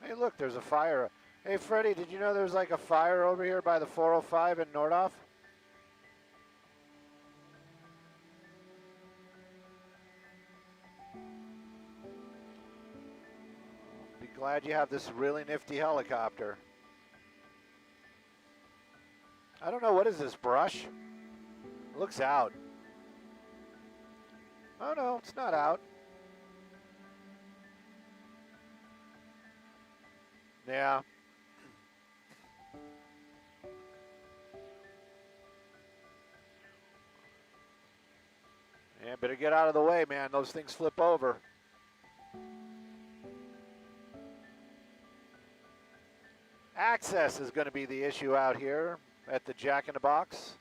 Hey, look, there's a fire. Hey, Freddie, did you know there's like a fire over here by the 405 in Nordhoff? Be glad you have this really nifty helicopter. I don't know, what is this, brush? It looks out. Oh no, it's not out. Yeah. Yeah, better get out of the way, man. Those things flip over. Access is going to be the issue out here at the Jack in the Box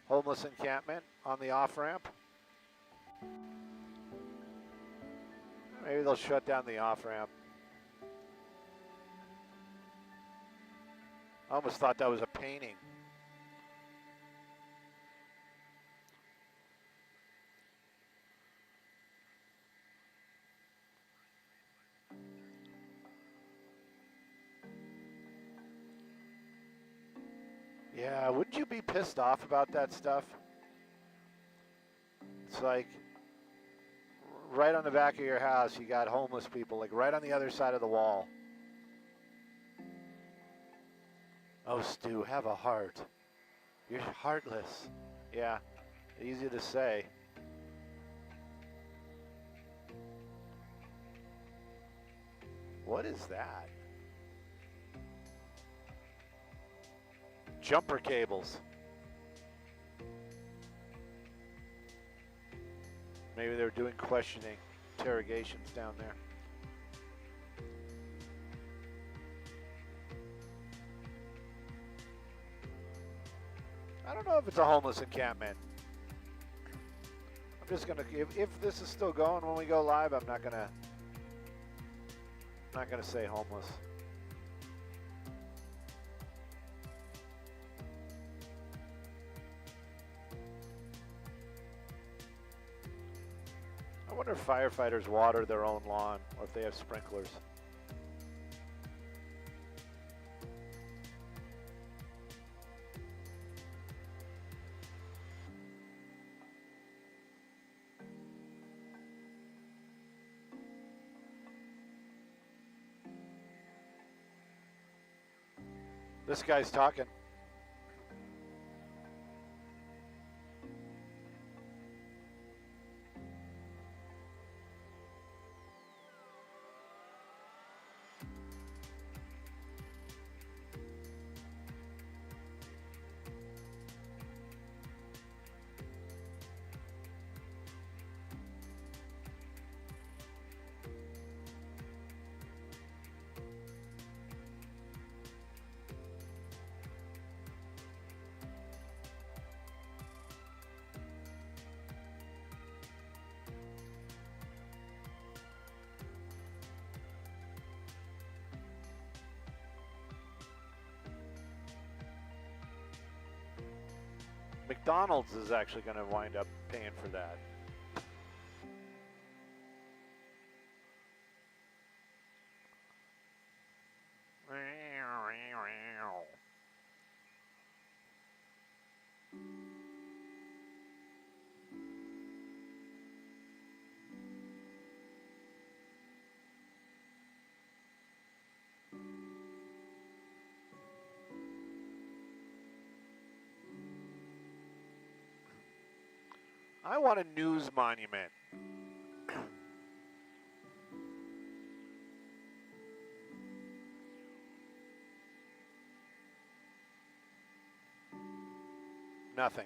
homeless encampment on the off-ramp. Maybe they'll shut down the off-ramp. I almost thought that was a painting. Yeah, wouldn't you be pissed off about that stuff? It's like right on the back of your house, you got homeless people, like right on the other side of the wall. Oh, Stu, have a heart. You're heartless. Yeah, easy to say. What is that? Jumper cables. Maybe they're doing questioning, interrogations down there. I don't know if it's a homeless encampment. I'm just gonna, if this is still going when we go live, I'm not gonna say homeless. I wonder if firefighters water their own lawn or if they have sprinklers. This guy's talking. McDonald's is actually going to wind up paying for that. I want a news monument. Nothing.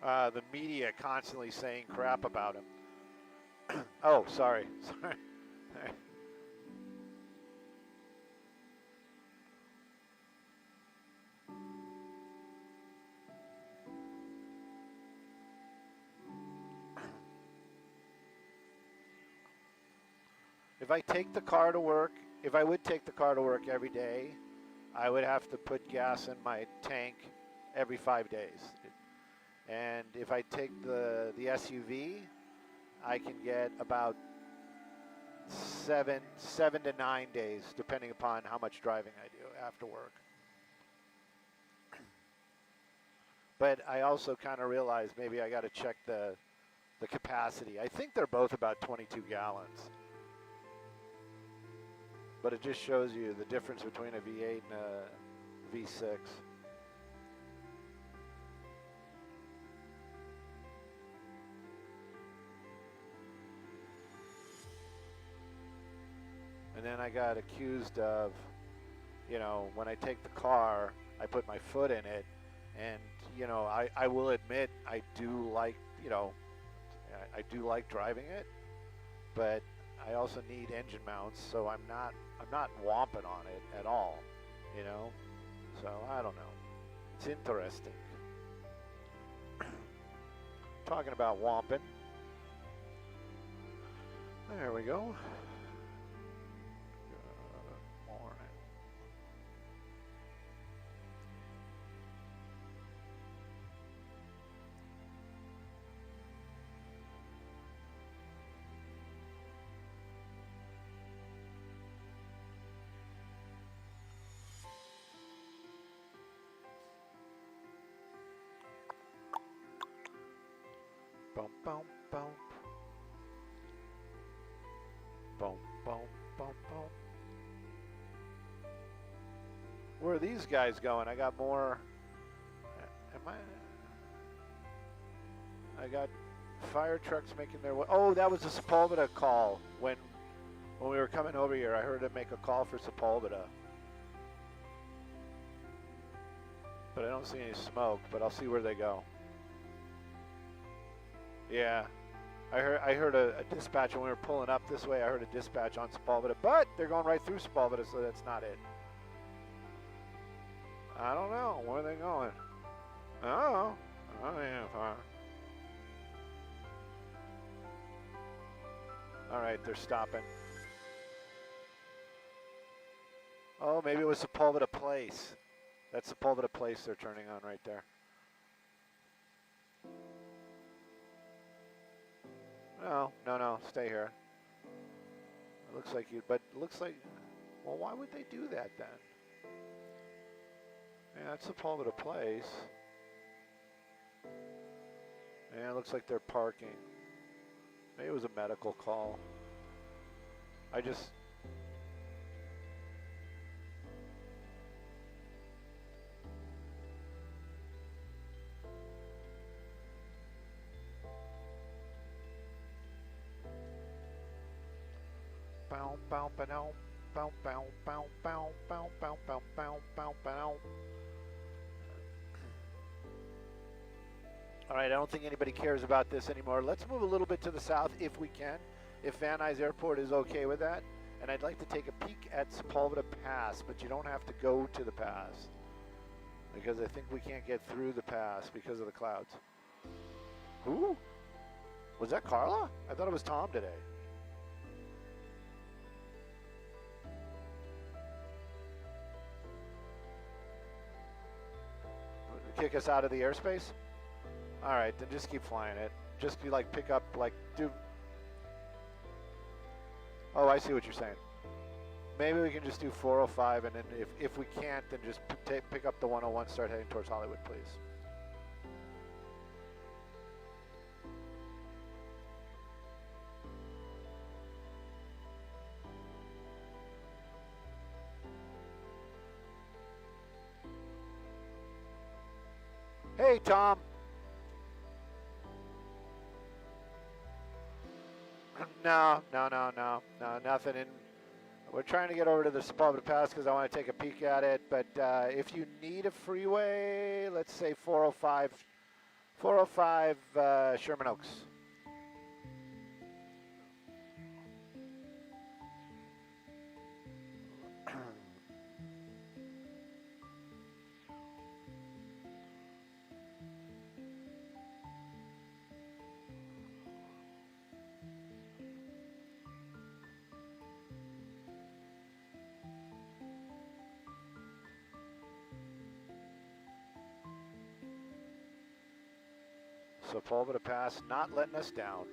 The media constantly saying crap about him. Oh, sorry. Sorry. If I take the car to work, if I would take the car to work every day, I would have to put gas in my tank every 5 days. And if I take the SUV, I can get about seven to 9 days, depending upon how much driving I do after work. But I also kind of realized maybe I got to check the capacity. I think they're both about 22 gallons. But it just shows you the difference between a V8 and a V6. And then I got accused of, you know, when I take the car, I put my foot in it. And, you know, I will admit I do like, you know, I do like driving it. But I also need engine mounts, so I'm not womping on it at all, you know. So I don't know. It's interesting. Talking about womping. There we go. Good morning. Bump, bump, bump. Bump, bump, bump, bump. Where are these guys going? I got more. I got fire trucks making their way. Oh, that was the Sepulveda call. When we were coming over here, I heard it make a call for Sepulveda. But I don't see any smoke, but I'll see where they go. Yeah, I heard a dispatch when we were pulling up this way. I heard a dispatch on Sepulveda, but they're going right through Sepulveda, so that's not it. I don't know. Where are they going? Oh yeah, fine. All right, they're stopping. Oh, maybe it was Sepulveda Place. That's Sepulveda Place they're turning on right there. No, stay here. It looks like but it looks like, well, why would they do that then? Yeah, that's Sepulveda Place. Yeah, it looks like they're parking. Maybe it was a medical call. I just... Bow, bow, bow, bow, bow, bow, bow, bow, bow, bow, bow, bow, bow. All right, I don't think anybody cares about this anymore. Let's move a little bit to the south if we can, if Van Nuys Airport is okay with that. And I'd like to take a peek at Sepulveda Pass, but you don't have to go to the pass, because I think we can't get through the pass because of the clouds. Who? Was that Carla? I thought it was Tom today. Kick us out of the airspace? All right, then just keep flying it. Just be like, pick up, like, do. Oh, I see what you're saying. Maybe we can just do 405, and then if we can't, then just pick up the 101, start heading towards Hollywood, please. Hey, Tom. No, nothing. And we're trying to get over to the Sepulveda Pass because I want to take a peek at it. But if you need a freeway, let's say 405 405 Sherman Oaks. Sepulveda Pass not letting us down.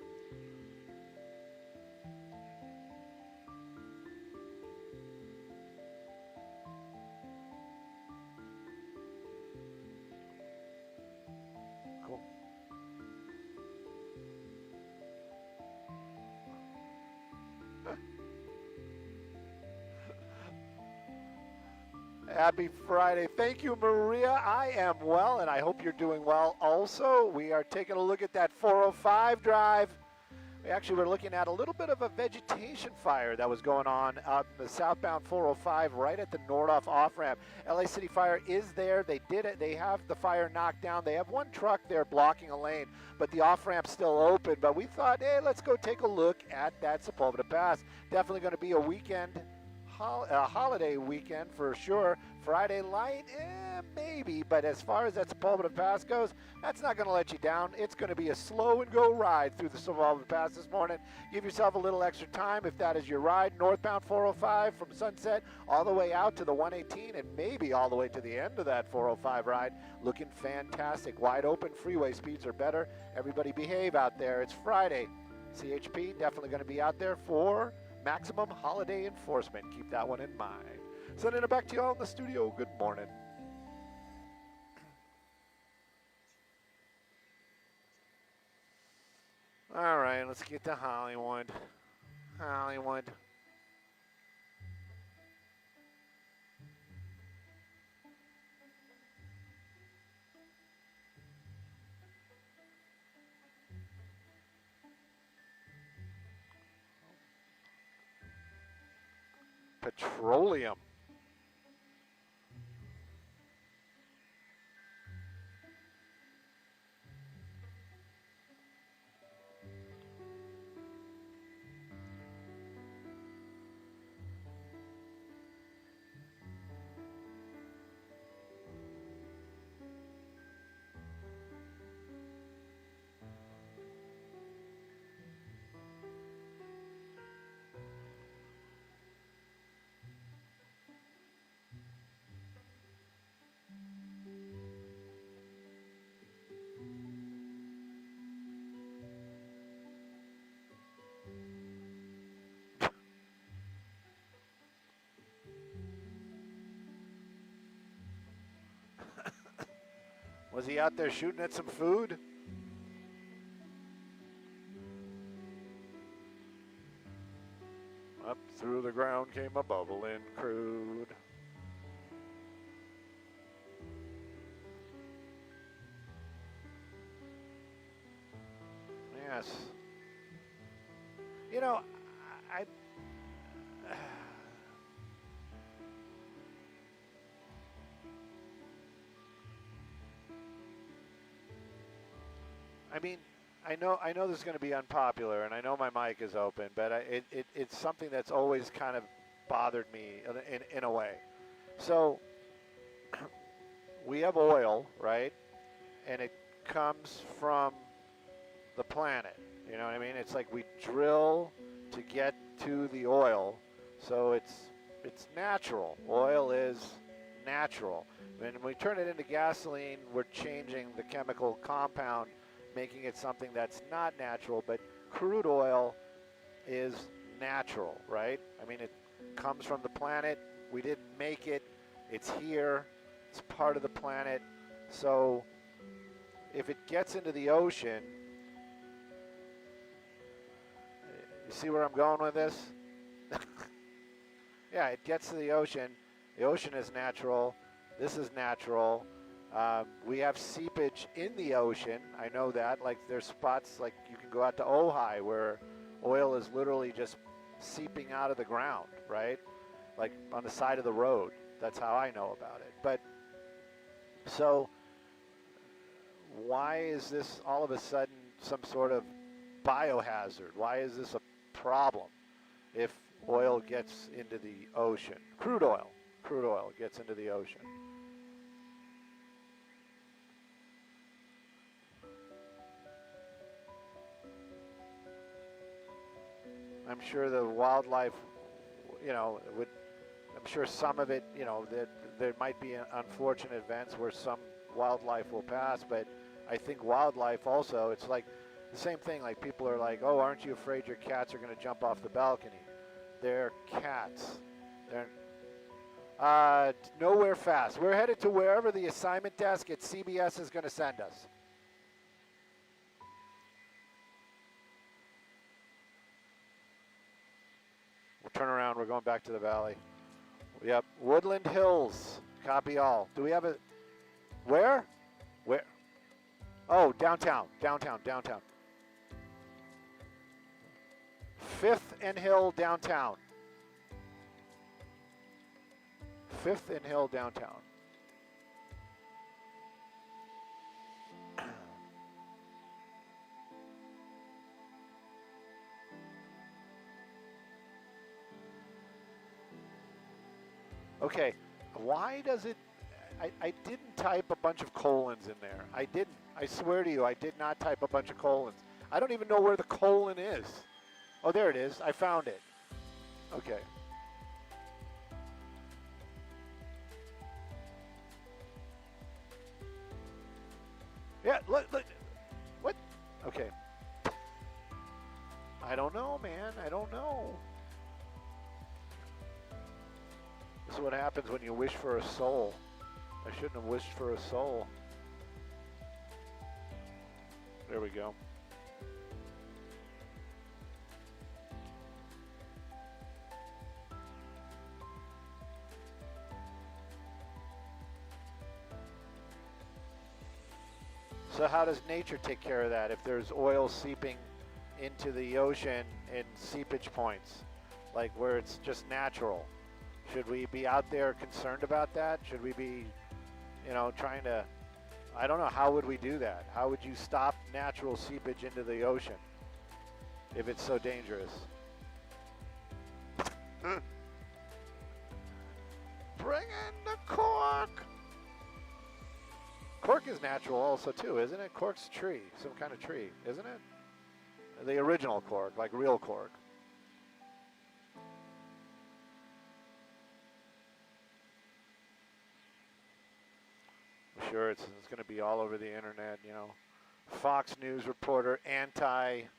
Cool. Happy Friday. Thank you, Maria. I am well, and I hope you're doing well also. We are taking a look at that 405 drive. We actually were looking at a little bit of a vegetation fire that was going on up the southbound 405 right at the Nordhoff off-ramp. LA City Fire is there. They did it. They have the fire knocked down. They have one truck there blocking a lane, but the off-ramp's still open. But we thought, hey, let's go take a look at that Sepulveda Pass. Definitely going to be a weekend, holiday weekend for sure. Friday light, maybe, but as far as that Sepulveda Pass goes, that's not going to let you down. It's going to be a slow and go ride through the Sepulveda Pass this morning. Give yourself a little extra time if that is your ride. Northbound 405 from Sunset all the way out to the 118 and maybe all the way to the end of that 405 ride. Looking fantastic. Wide open, freeway speeds are better. Everybody behave out there. It's Friday. CHP definitely going to be out there for maximum holiday enforcement. Keep that one in mind. Sending it back to you all in the studio. Good morning. All right, let's get to Hollywood. Hollywood. Petroleum. Was he out there shooting at some food? Up through the ground came a bubbling crude. Yes. You know, I mean, I know this is going to be unpopular, and I know my mic is open, but it's something that's always kind of bothered me in a way. So we have oil, right? And it comes from the planet. You know what I mean? It's like we drill to get to the oil, so it's natural. Oil is natural. When we turn it into gasoline, we're changing the chemical compound, making it something that's not natural, but crude oil is natural, right? I mean, it comes from the planet. We didn't make it. It's here. It's part of the planet. So if it gets into the ocean, you see where I'm going with this? Yeah, it gets to the ocean. The ocean is natural. This is natural. We have seepage in the ocean. I know that. Like there's spots like you can go out to Ojai where oil is literally just seeping out of the ground, right? Like on the side of the road. That's how I know about it. But so why is this all of a sudden some sort of biohazard? Why is this a problem if oil gets into the ocean? Crude oil gets into the ocean. I'm sure the wildlife, you know, would, I'm sure some of it, you know, that there might be unfortunate events where some wildlife will pass, but I think wildlife also, it's like the same thing, like people are like, oh, aren't you afraid your cats are going to jump off the balcony? They're cats. They're nowhere fast. We're headed to wherever the assignment desk at CBS is going to send us. We'll turn around. We're going back to the valley. Yep. Woodland Hills. Copy all. Do we have a... Where? Where? Oh, downtown. Downtown. Downtown. 5th and Hill downtown. 5th and Hill downtown. Okay, why does it, I didn't type a bunch of colons in there. I didn't. I swear to you, I did not type a bunch of colons. I don't even know where the colon is. Oh, there it is. I found it. Okay. Yeah, look, what? Okay. I don't know, man. I don't know. This is what happens when you wish for a soul. I shouldn't have wished for a soul. There we go. So how does nature take care of that if there's oil seeping into the ocean in seepage points, like where it's just natural? Should we be out there concerned about that? Should we be, you know, trying to, I don't know, how would we do that? How would you stop natural seepage into the ocean if it's so dangerous? Bring in the cork! Cork is natural also too, isn't it? Cork's a tree, some kind of tree, isn't it? The original cork, like real cork. Sure, it's going to be all over the internet, you know. Fox News reporter, anti-nature,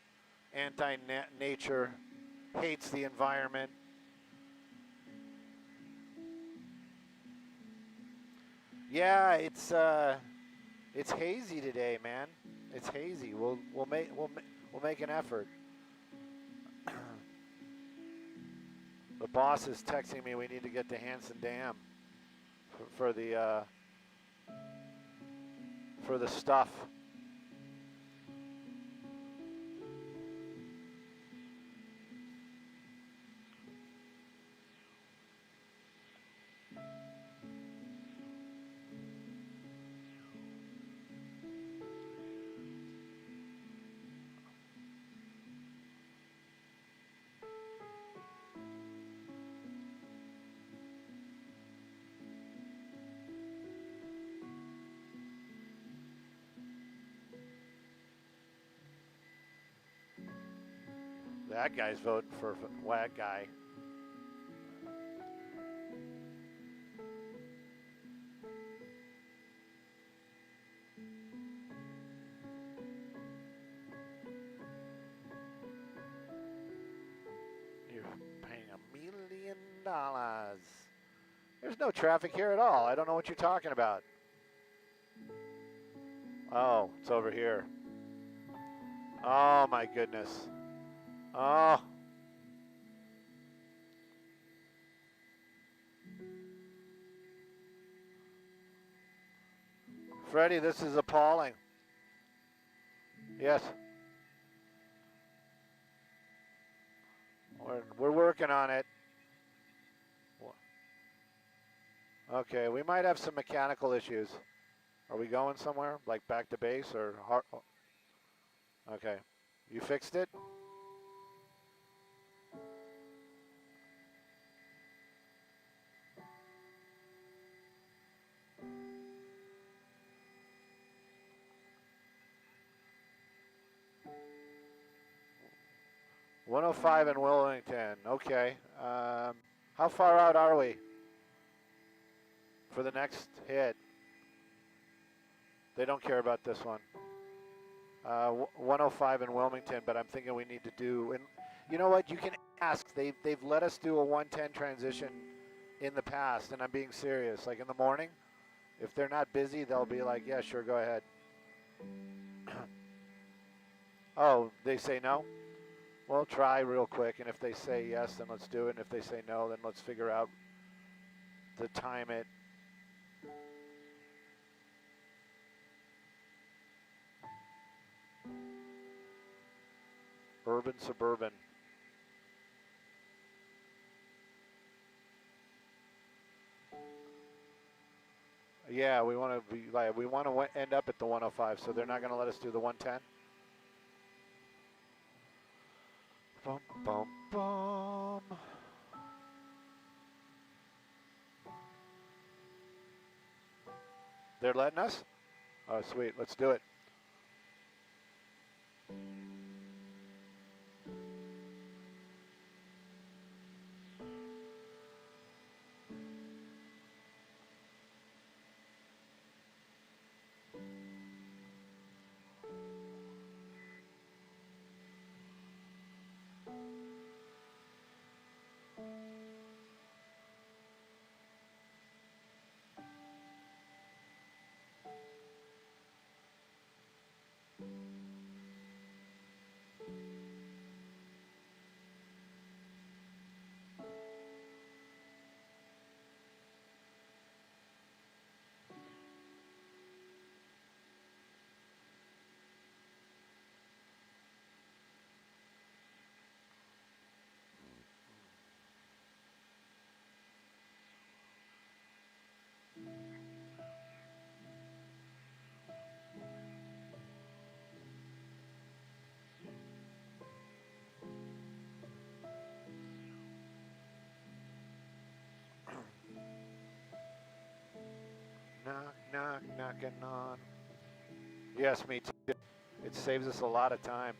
hates the environment. Yeah, it's hazy today, man. It's hazy. We'll make an effort. The boss is texting me. We need to get to Hanson Dam for the stuff. That guy's voting for WAG guy. You're paying $1 million. There's no traffic here at all. I don't know what you're talking about. Oh, it's over here. Oh my goodness. Oh. Freddie, this is appalling. Yes. We're working on it. Okay, we might have some mechanical issues. Are we going somewhere? Like back to base or hard? Okay. You fixed it? .105 in Wilmington. Okay. How far out are we for the next hit? They don't care about this one. 105 in Wilmington, but I'm thinking we need to do, and you know what, you can ask. They've let us do a 110 transition in the past, and I'm being serious. Like in the morning, if they're not busy, they'll be like, yeah, sure, go ahead. Oh, they say no? Well, try real quick, and if they say yes, then let's do it, and if they say no, then let's figure out to time it. Urban, suburban. Yeah, we want to be like, we want to end up at the 105, so they're not going to let us do the 110. Bum, bum, bum. They're letting us? Oh, sweet. Let's do it. Knock, knock, knocking on. Yes, me too. It saves us a lot of time.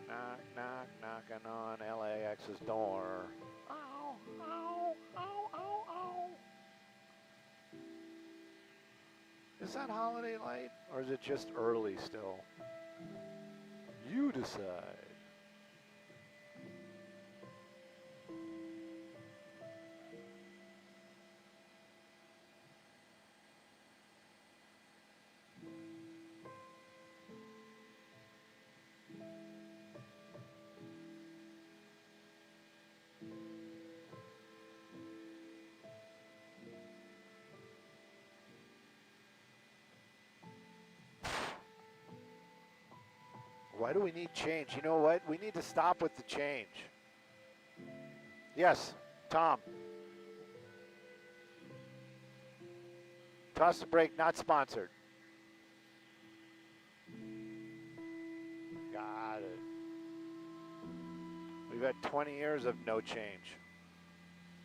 Knock, knock, knocking on LAX's door. Ow, ow, ow, ow, ow. Is that holiday light, or is it just early still? You decide. Why do we need change? You know what? We need to stop with the change. Yes, Tom. Toss the break, not sponsored. Got it. We've had 20 years of no change.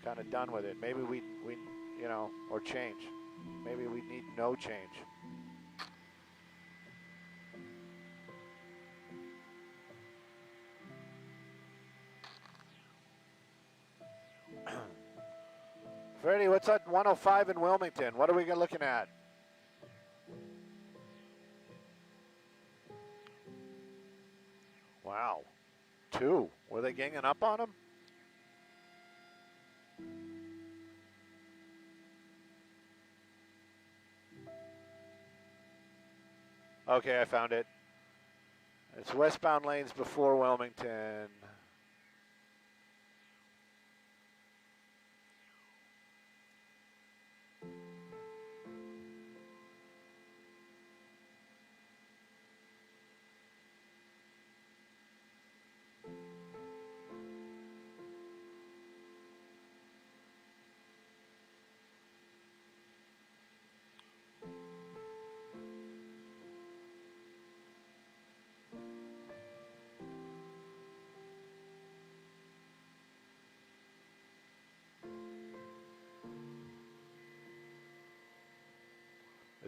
Kind of done with it. Maybe we, you know, or change. Maybe we need no change. Freddie, what's at 105 in Wilmington? What are we looking at? Wow. 2. Were they ganging up on him? Okay, I found it. It's westbound lanes before Wilmington.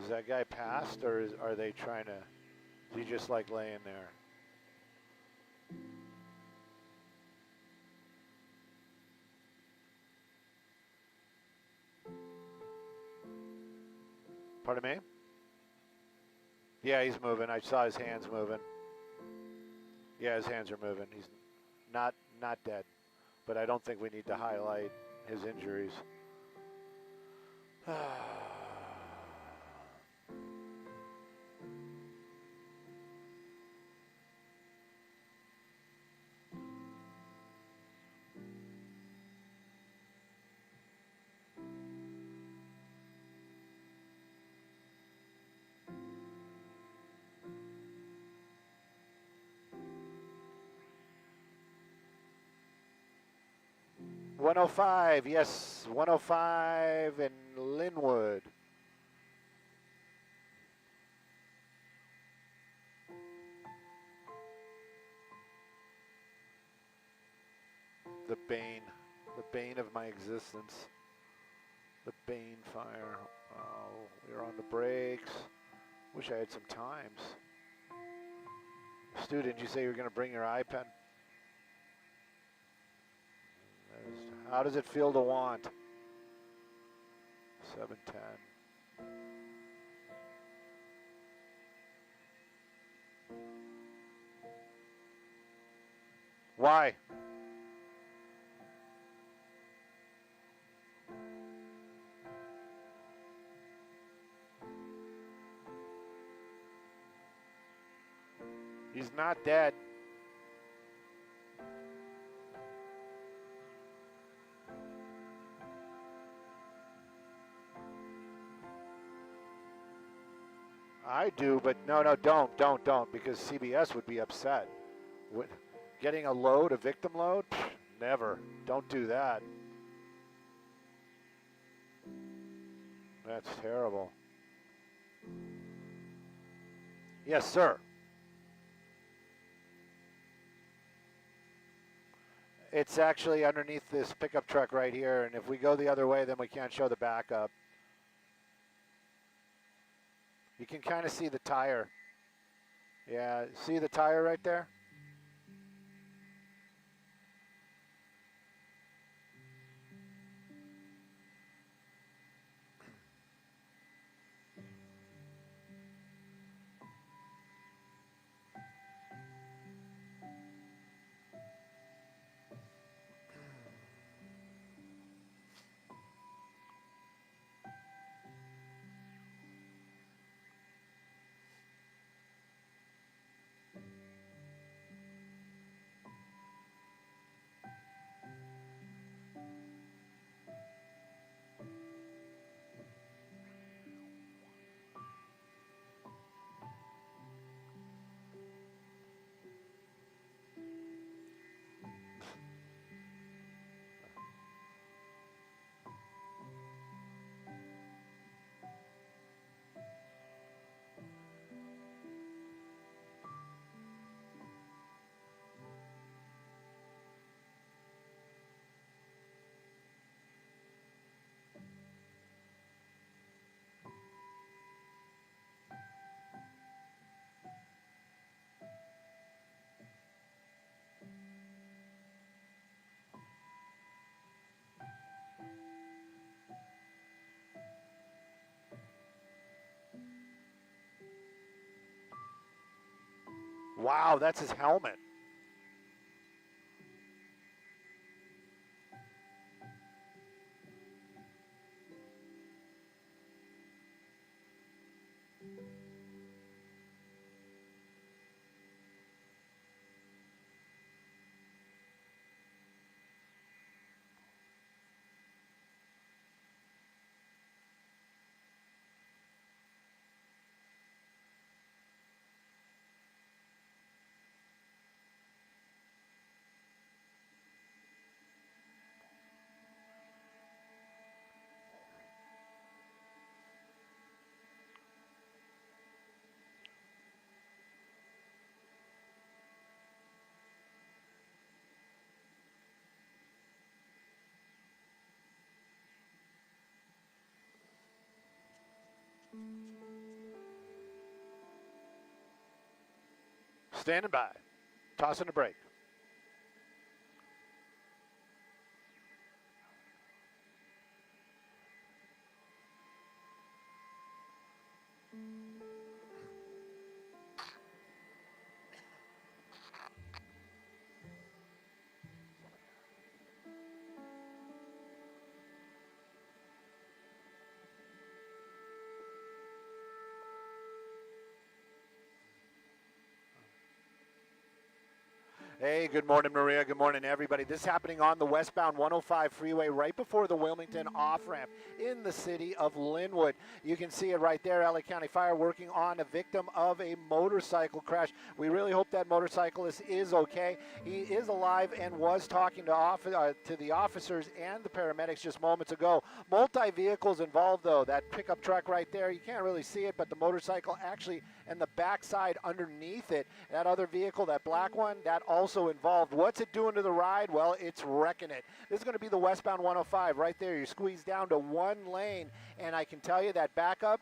Is that guy passed, or are they trying to? Is he just like laying there? Pardon me? Yeah, he's moving. I saw his hands moving. Yeah, his hands are moving. He's not dead, but I don't think we need to highlight his injuries. 105, yes, 105 in Linwood. The bane of my existence. The Bane fire. Oh, we're on the brakes. Wish I had some times. Stu, did you say you were going to bring your iPad? How does it feel to want? 710. Why? He's not dead. I do, but no, don't, because CBS would be upset. Getting a load, a victim load? Never. Don't do that. That's terrible. Yes, sir. It's actually underneath this pickup truck right here, and if we go the other way, then we can't show the backup. You can kind of see the tire. Yeah, see the tire right there? Wow, that's his helmet. Standing by. Tossing a break. Hey, good morning, Maria. Good morning, everybody. This is happening on the westbound 105 freeway right before the Wilmington off-ramp in the city of Linwood. You can see it right there, LA County Fire working on a victim of a motorcycle crash. We really hope that motorcyclist is okay. He is alive and was talking to the officers and the paramedics just moments ago. Multi-vehicles involved, though. That pickup truck right there, you can't really see it, but the motorcycle actually and the backside underneath it, that other vehicle, that black one, that also involved. What's it doing to the ride? Well, it's wrecking it. This is going to be the westbound 105 right there. You squeeze down to one lane, and I can tell you that backup,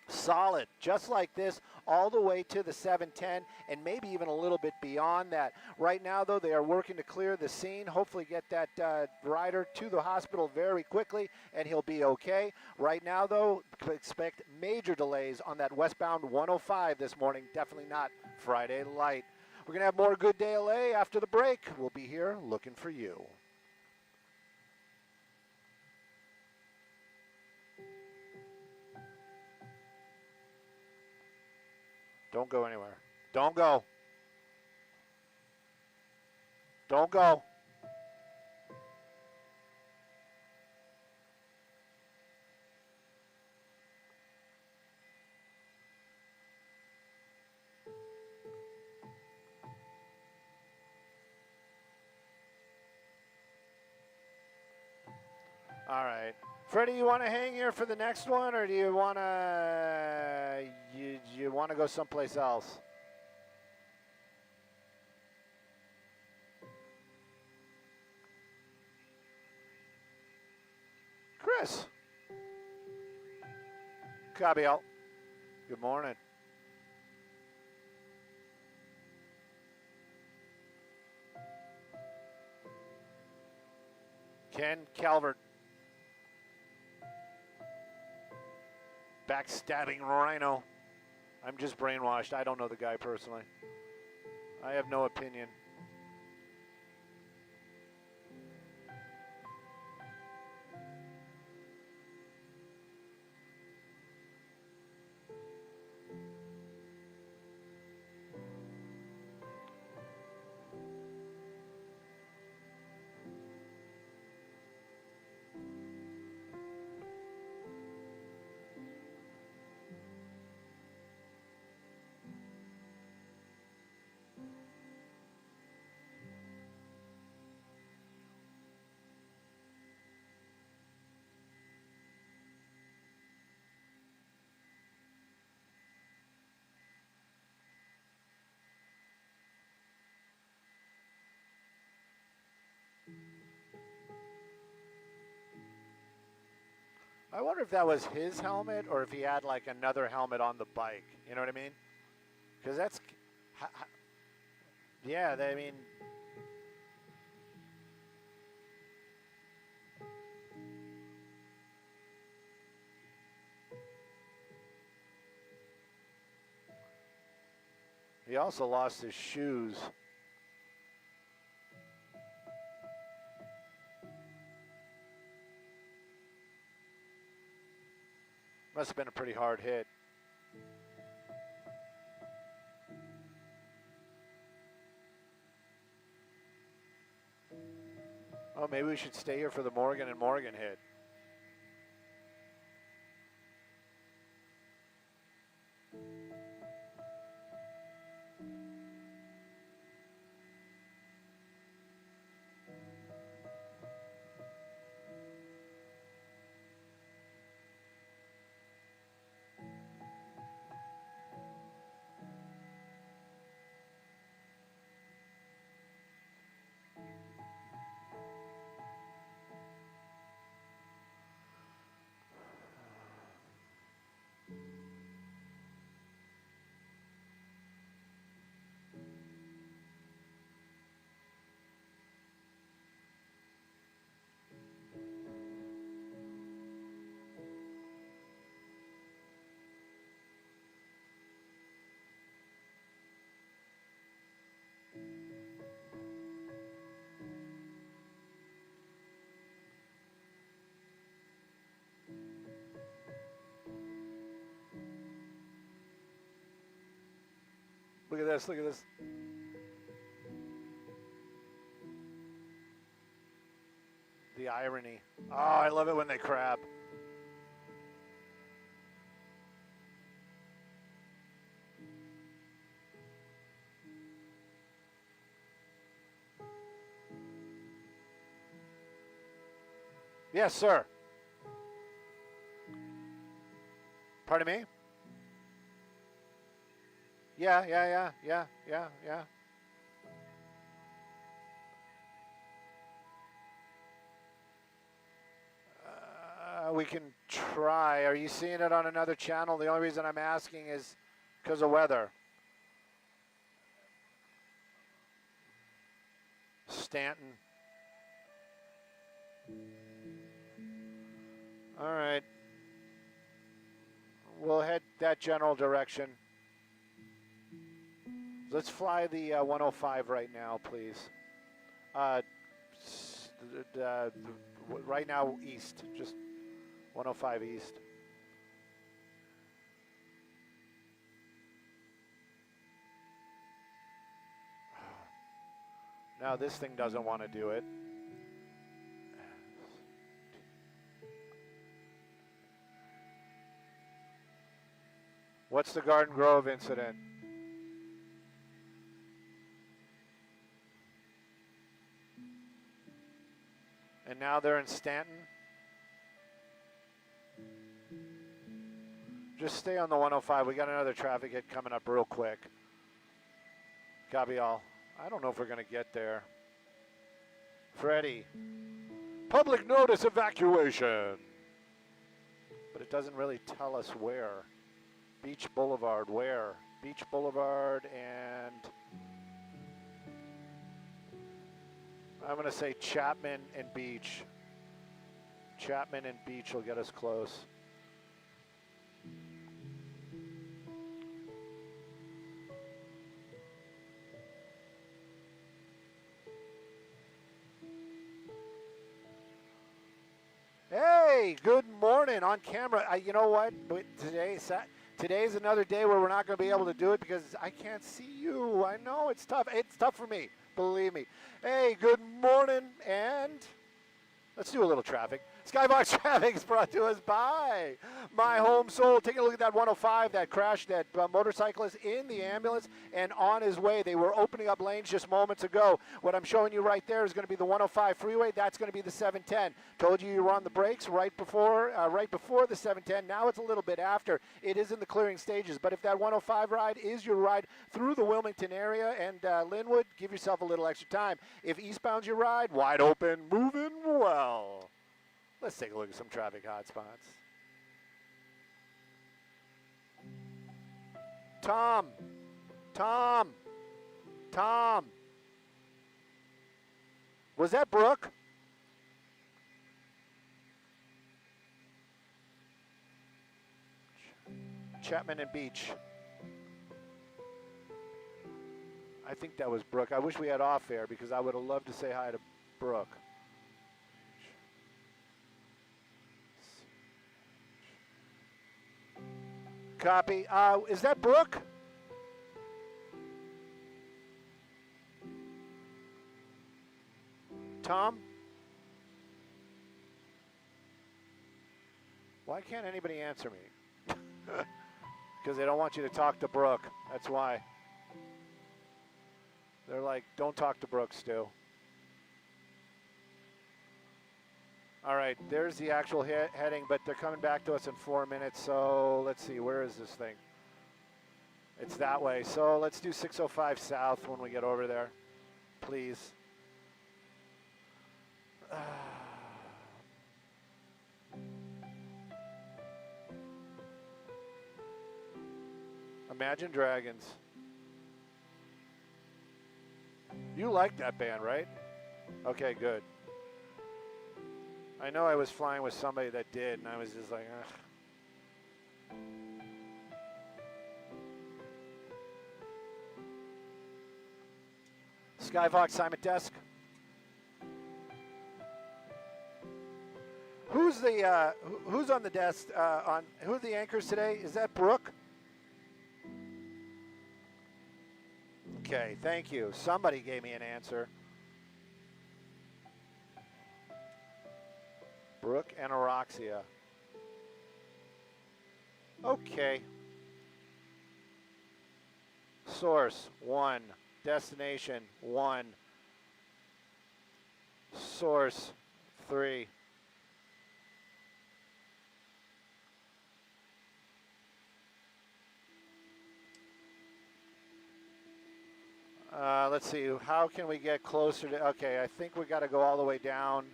solid, just like this, all the way to the 710 and maybe even a little bit beyond that. Right now, though, they are working to clear the scene, hopefully get that rider to the hospital very quickly, and he'll be okay. Right now, though, expect major delays on that westbound 105 this morning. Definitely not Friday light. We're going to have more Good Day LA after the break. We'll be here looking for you. Don't go anywhere. Don't go. Don't go. All right. Freddie, you want to hang here for the next one, or do you want to you want to go someplace else? Chris. Cabiel. Good morning. Ken Calvert. Backstabbing Rhino. I'm just brainwashed. I don't know the guy personally. I have no opinion. I wonder if that was his helmet or if he had like another helmet on the bike. You know what I mean? Because that's, yeah, I mean, he also lost his shoes. Must have been a pretty hard hit. Oh, maybe we should stay here for the Morgan and Morgan hit. Look at this, look at this. The irony. Oh, I love it when they crab. Yes, sir. Pardon me? Yeah. We can try. Are you seeing it on another channel? The only reason I'm asking is because of weather. Stanton. All right. We'll head that general direction. Let's fly the 105 right now, please. Right now, east. Just 105 east. Now this thing doesn't want to do it. What's the Garden Grove incident? And now they're in Stanton. Just stay on the 105. We got another traffic hit coming up real quick. Copy all. I don't know if we're going to get there. Freddie. Public notice evacuation. But it doesn't really tell us where. Beach Boulevard, where? Beach Boulevard and... I'm going to say Chapman and Beach. Chapman and Beach will get us close. Hey, good morning on camera. You know what? Today's another day where we're not going to be able to do it because I can't see you. I know it's tough. It's tough for me. Believe me. Hey, good morning, and let's do a little traffic. Skybox traffic is brought to us by My Home Sold. Take a look at that 105 that crashed that motorcyclist in the ambulance and on his way. They were opening up lanes just moments ago. What I'm showing you right there is going to be the 105 freeway. That's going to be the 710. Told you were on the brakes right before the 710. Now it's a little bit after. It is in the clearing stages. But if that 105 ride is your ride through the Wilmington area and Linwood, give yourself a little extra time. If eastbound's your ride, wide open, moving well. Let's take a look at some traffic hotspots. Tom. Was that Brooke? Chapman and Beach. I think that was Brooke. I wish we had off air because I would have loved to say hi to Brooke. Copy. Is that Brooke? Tom? Why can't anybody answer me? Because they don't want you to talk to Brooke. That's why. They're like, don't talk to Brooke, Stu. All right, there's the actual heading, but they're coming back to us in 4 minutes. So let's see, where is this thing? It's that way. So let's do 605 south when we get over there, please. Imagine Dragons. You like that band, right? Okay, good. I know I was flying with somebody that did, and I was just like, ugh. Skyvox, Simon Desk. Who's on the desk? Who are the anchors today? Is that Brooke? Okay, thank you. Somebody gave me an answer. Brooke and Aroxia. Okay. Source, 1. Destination, 1. Source, 3. Let's see, how can we get closer to, okay, I think we got to go all the way down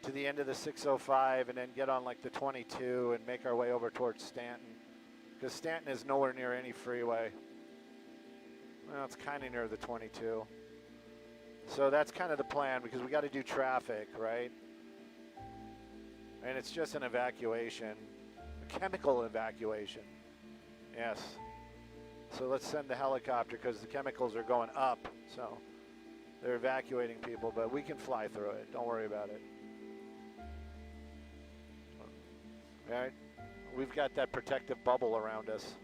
to the end of the 605 and then get on like the 22 and make our way over towards Stanton. Because Stanton is nowhere near any freeway. Well, it's kind of near the 22. So that's kind of the plan because we got to do traffic, right? And it's just an evacuation, a chemical evacuation. Yes. So let's send the helicopter because the chemicals are going up. So they're evacuating people, but we can fly through it. Don't worry about it. All right. We've got that protective bubble around us.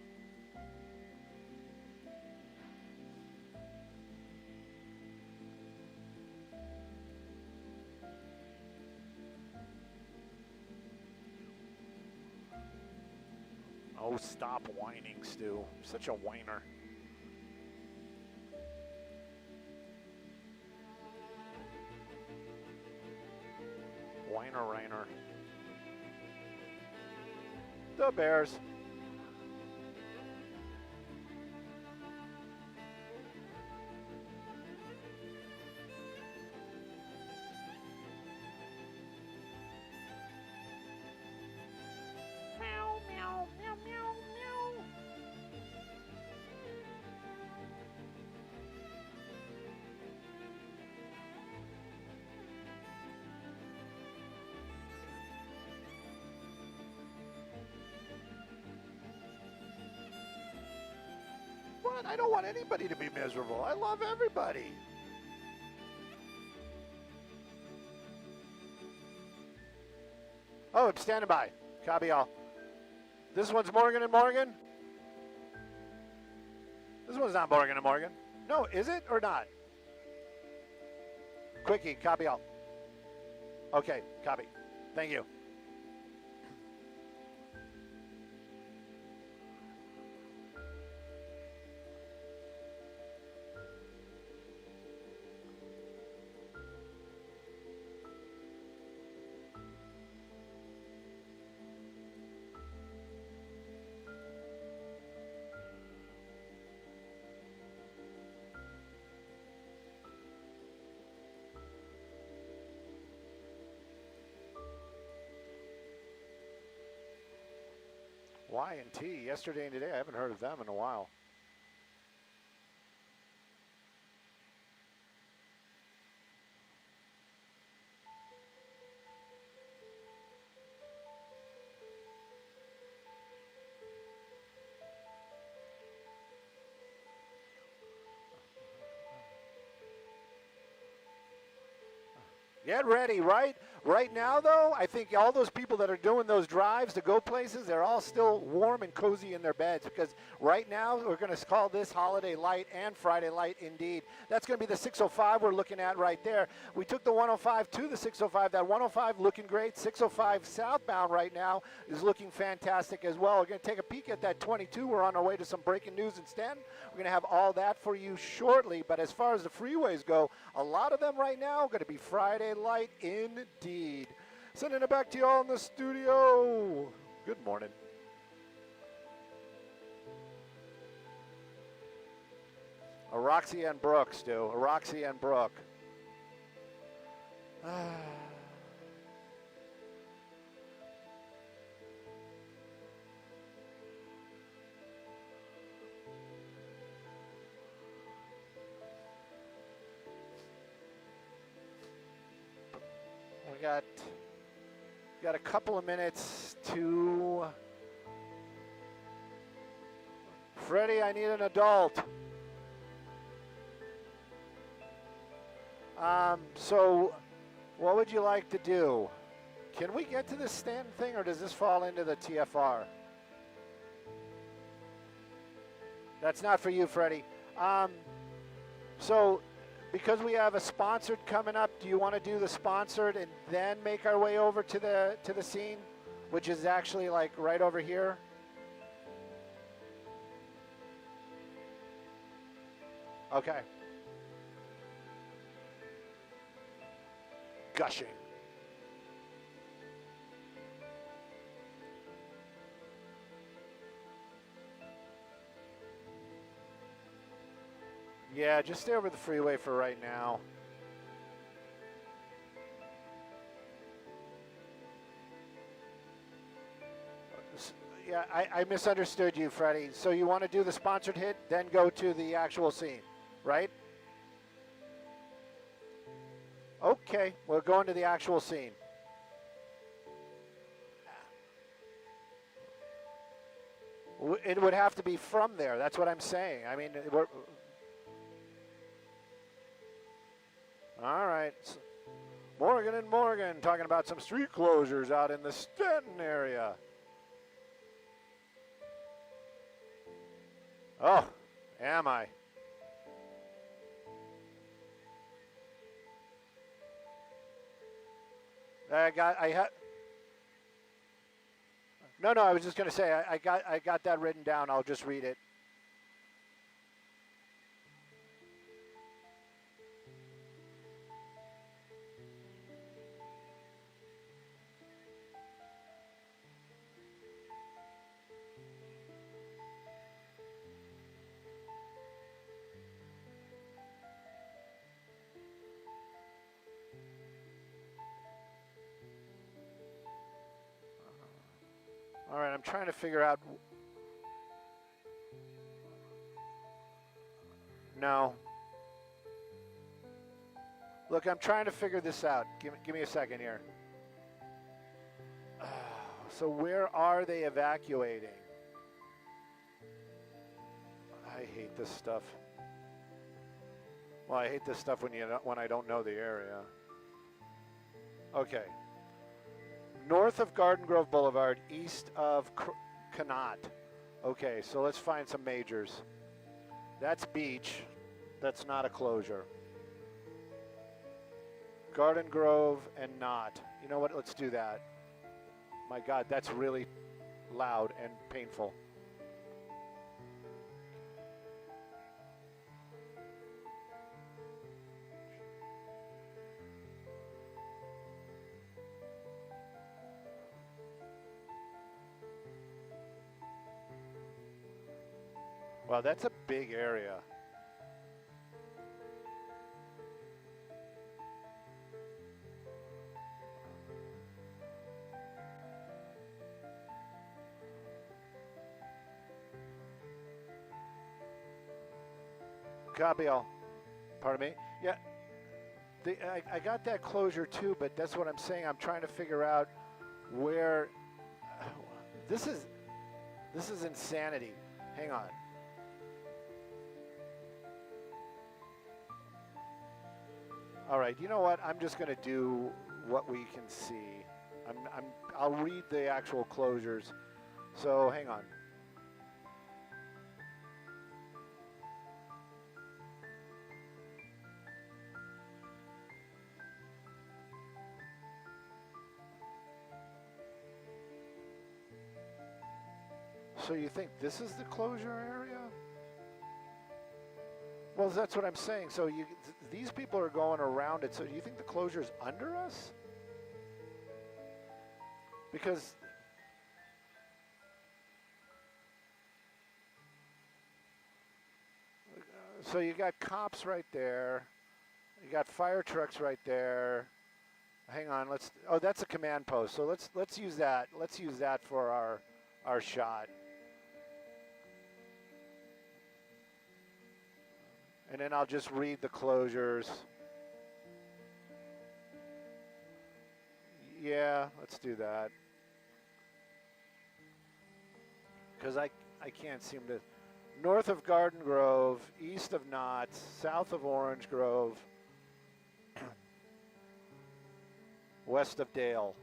Oh, stop whining, Stu. You're such a whiner. Whiner, Reiner. The Bears. What? I don't want anybody to be miserable. I love everybody. Oh, I'm standing by. Copy all. This one's Morgan and Morgan? This one's not Morgan and Morgan. No, is it or not? Quickie, copy all. Okay, copy. Thank you. Y&T, yesterday and today, I haven't heard of them in a while. Get ready, right? Right now, though, I think all those people that are doing those drives to go places, they're all still warm and cozy in their beds because right now we're going to call this Holiday Light and Friday Light indeed. That's going to be the 605 we're looking at right there. We took the 105 to the 605. That 105 looking great. 605 southbound right now is looking fantastic as well. We're going to take a peek at that 22. We're on our way to some breaking news in Stanton. We're going to have all that for you shortly. But as far as the freeways go, a lot of them right now are going to be Friday Light indeed. Sending it back to you all in the studio. Good morning. Aroxia and Brooke, Stu. Aroxia and Brooke. We got a couple of minutes to... Freddie, I need an adult. So what would you like to do? Can we get to the Stanton thing, or does this fall into the TFR? That's not for you, Freddie. So, because we have a sponsored coming up, do you want to do the sponsored and then make our way over to the scene, which is actually like right over here? Okay. Gushing. Yeah, just stay over the freeway for right now. Yeah, I misunderstood you, Freddie. So you want to do the sponsored hit, then go to the actual scene, right? Okay, we're going to the actual scene. It would have to be from there. That's what I'm saying. I mean, we're... All right. Morgan and Morgan talking about some street closures out in the Stanton area. Oh, am I? No, I was just going to say, I got that written down. I'll just read it. All right, I'm trying to figure out. No. Look, I'm trying to figure this out. Give me a second here. So where are they evacuating? I hate this stuff. Well, I hate this stuff when I don't know the area. Okay. North of Garden Grove Boulevard, east of Connaught. Okay, so let's find some majors. That's Beach. That's not a closure. Garden Grove and Knott. You know what? Let's do that. My God, that's really loud and painful. Wow, that's a big area. Copy all. Pardon me? Yeah, I got that closure too, but that's what I'm saying. I'm trying to figure out where... This is insanity. Hang on. All right, you know what? I'm just going to do what we can see. I'll read the actual closures. So hang on. So you think this is the closure area? Well, that's what I'm saying. So these people are going around it. So do you think the closure is under us? Because so you got cops right there. You got fire trucks right there. Hang on, oh, that's a command post. So let's use that. Let's use that for our shot. And then I'll just read the closures. Yeah, let's do that. Because I can't seem to... North of Garden Grove, east of Knott, south of Orange Grove, west of Dale.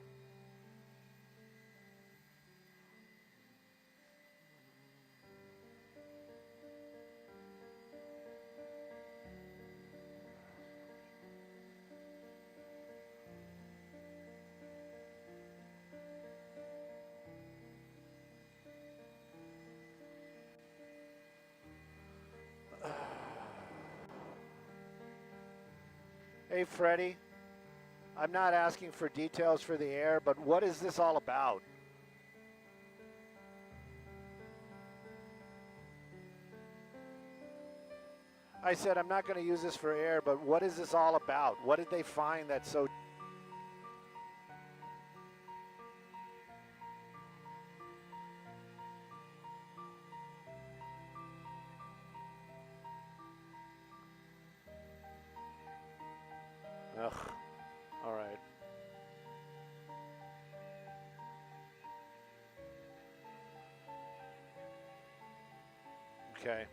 Hey, Freddie, I'm not asking for details for the air, but what is this all about? I said, I'm not going to use this for air, but what is this all about? What did they find that's so... Ugh. All right. Okay.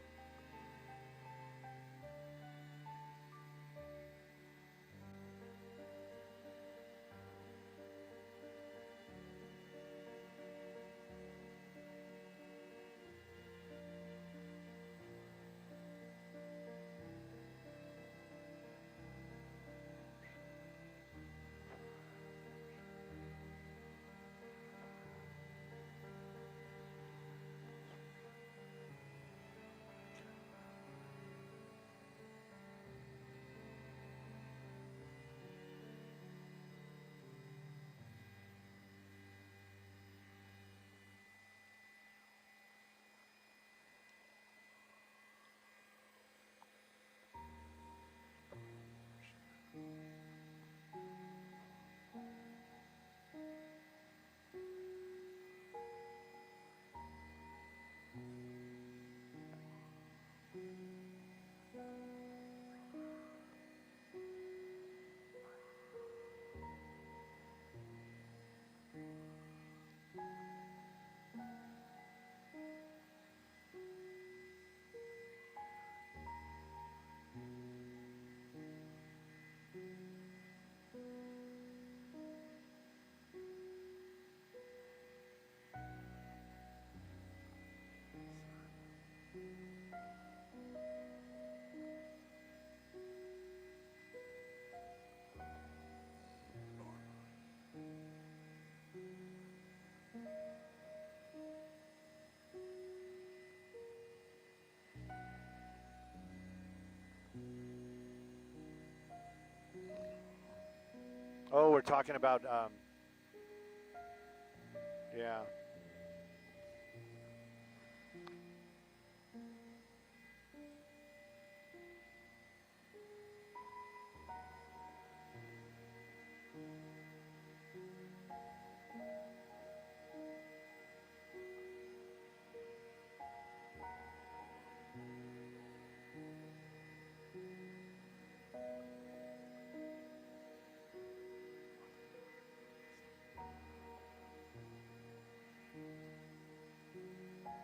Oh, we're talking about, yeah.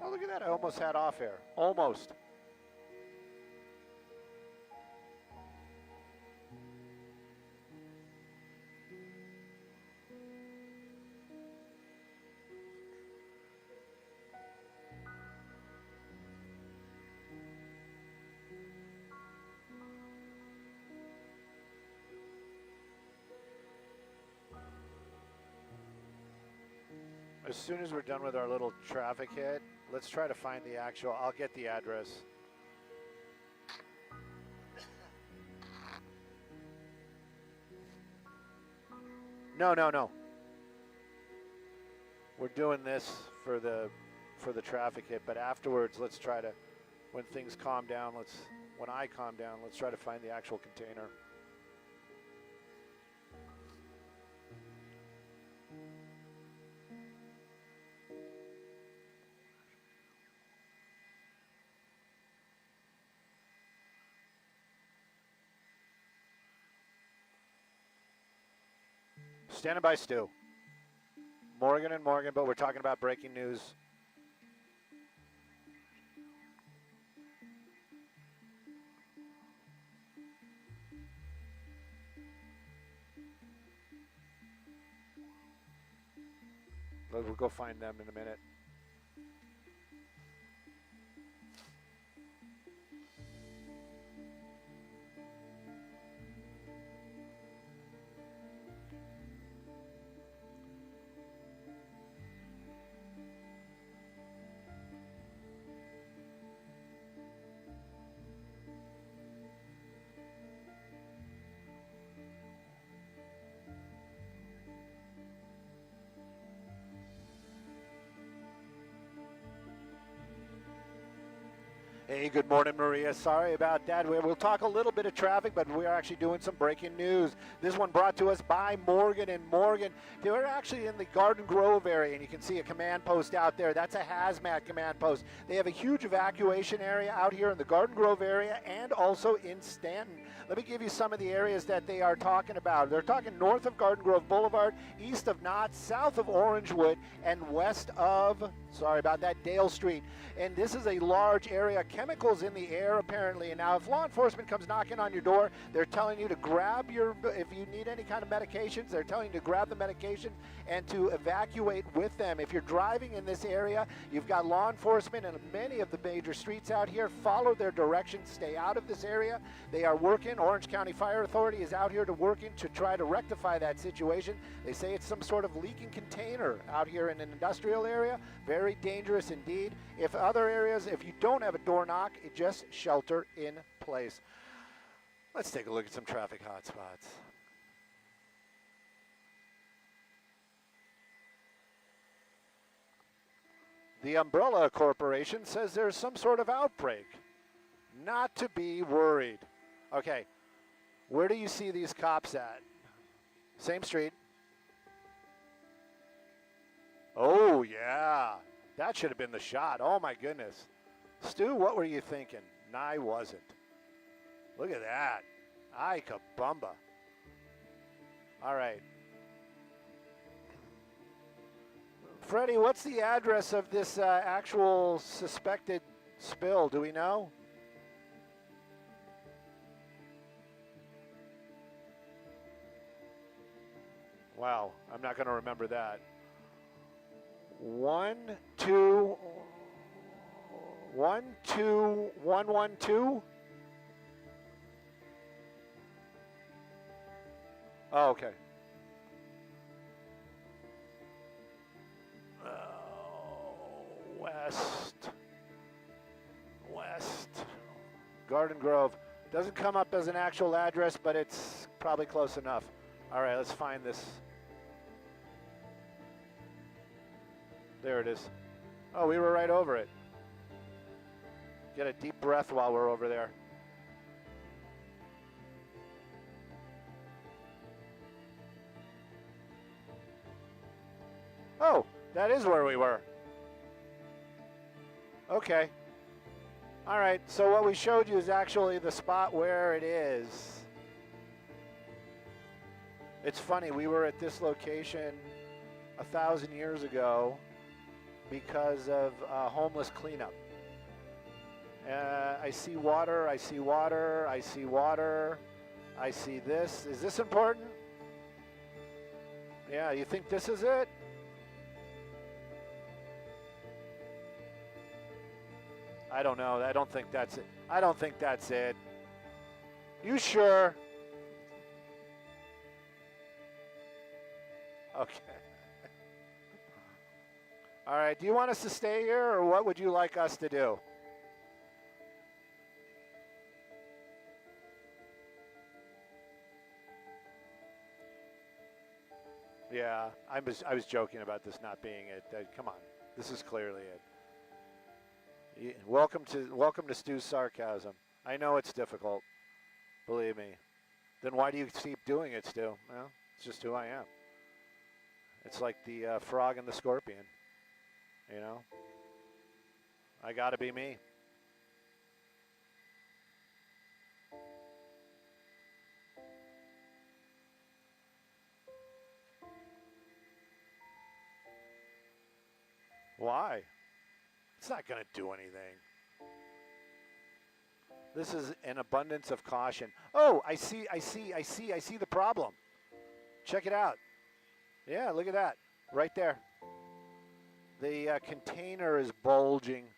Oh, look at that. I almost had off air. Almost. As soon as we're done with our little traffic hit, let's try to find the actual, I'll get the address. No, no, no. We're doing this for the traffic hit, but afterwards, let's try to, when things calm down, when I calm down, let's try to find the actual container. Standing by, Stu. Morgan and Morgan, but we're talking about breaking news. We'll go find them in a minute. Hey, good morning, Maria. Sorry about that. We'll talk a little bit of traffic, but we're actually doing some breaking news. This one brought to us by Morgan & Morgan. We're actually in the Garden Grove area, and you can see a command post out there. That's a Hazmat command post. They have a huge evacuation area out here in the Garden Grove area and also in Stanton. Let me give you some of the areas that they are talking about. They're talking north of Garden Grove Boulevard, east of Knott, south of Orangewood, and west of, sorry about that, Dale Street. And this is a large area. Chemicals in the air, apparently. And now, if law enforcement comes knocking on your door, they're telling you to grab your, if you need any kind of medications, they're telling you to grab the medication and to evacuate with them. If you're driving in this area, you've got law enforcement and many of the major streets out here. Follow their directions. Stay out of this area. They are working. Orange County Fire Authority is out here working to try to rectify that situation. They say it's some sort of leaking container out here in an industrial area. Very dangerous indeed. If other areas, if you don't have a door knock, just shelter in place. Let's take a look at some traffic hotspots. The Umbrella Corporation says there's some sort of outbreak. Not to be worried. Okay, where do you see these cops at? Same street. Oh, yeah. That should have been the shot. Oh, my goodness. Stu, what were you thinking? I wasn't. Look at that. Ay, kabumba. All right. Freddie, what's the address of this actual suspected spill? Do we know? Wow, I'm not going to remember that. 12112. Oh, okay. West. Garden Grove. Doesn't come up as an actual address, but it's probably close enough. All right, let's find this. There it is. Oh, we were right over it. Get a deep breath while we're over there. Oh, that is where we were. Okay. All right, so what we showed you is actually the spot where it is. It's funny, we were at this location 1,000 years ago because of homeless cleanup. I see water, I see water, I see water, I see this. Is this important? Yeah, you think this is it? I don't know. I don't think that's it. I don't think that's it. You sure? Okay. All right, do you want us to stay here, or what would you like us to do? Yeah, I was joking about this not being it. Come on, this is clearly it. Welcome to Stu's sarcasm. I know it's difficult, believe me. Then why do you keep doing it, Stu? Well, it's just who I am. It's like the frog and the scorpion. You know, I gotta be me. Why? It's not gonna do anything. This is an abundance of caution. Oh, I see the problem. Check it out. Yeah, look at that. Right there. The container is bulging.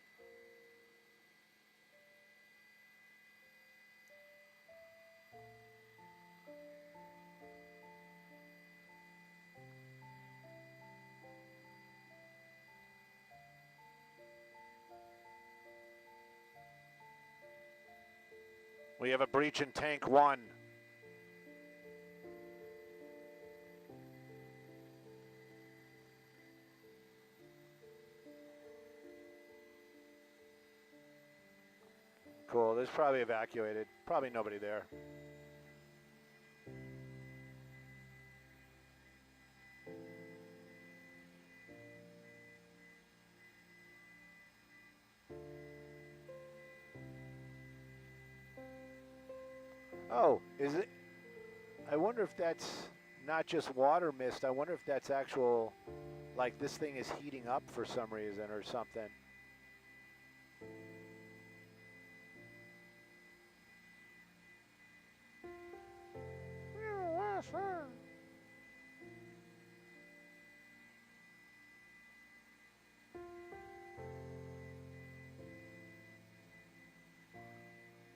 We have a breach in tank 1. Cool. There's probably evacuated. Probably nobody there. Oh, is it? I wonder if that's not just water mist. I wonder if that's actual, like this thing is heating up for some reason or something.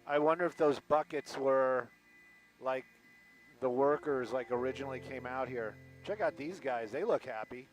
I wonder if those buckets were like the workers like originally came out here. Check out these guys. They look happy.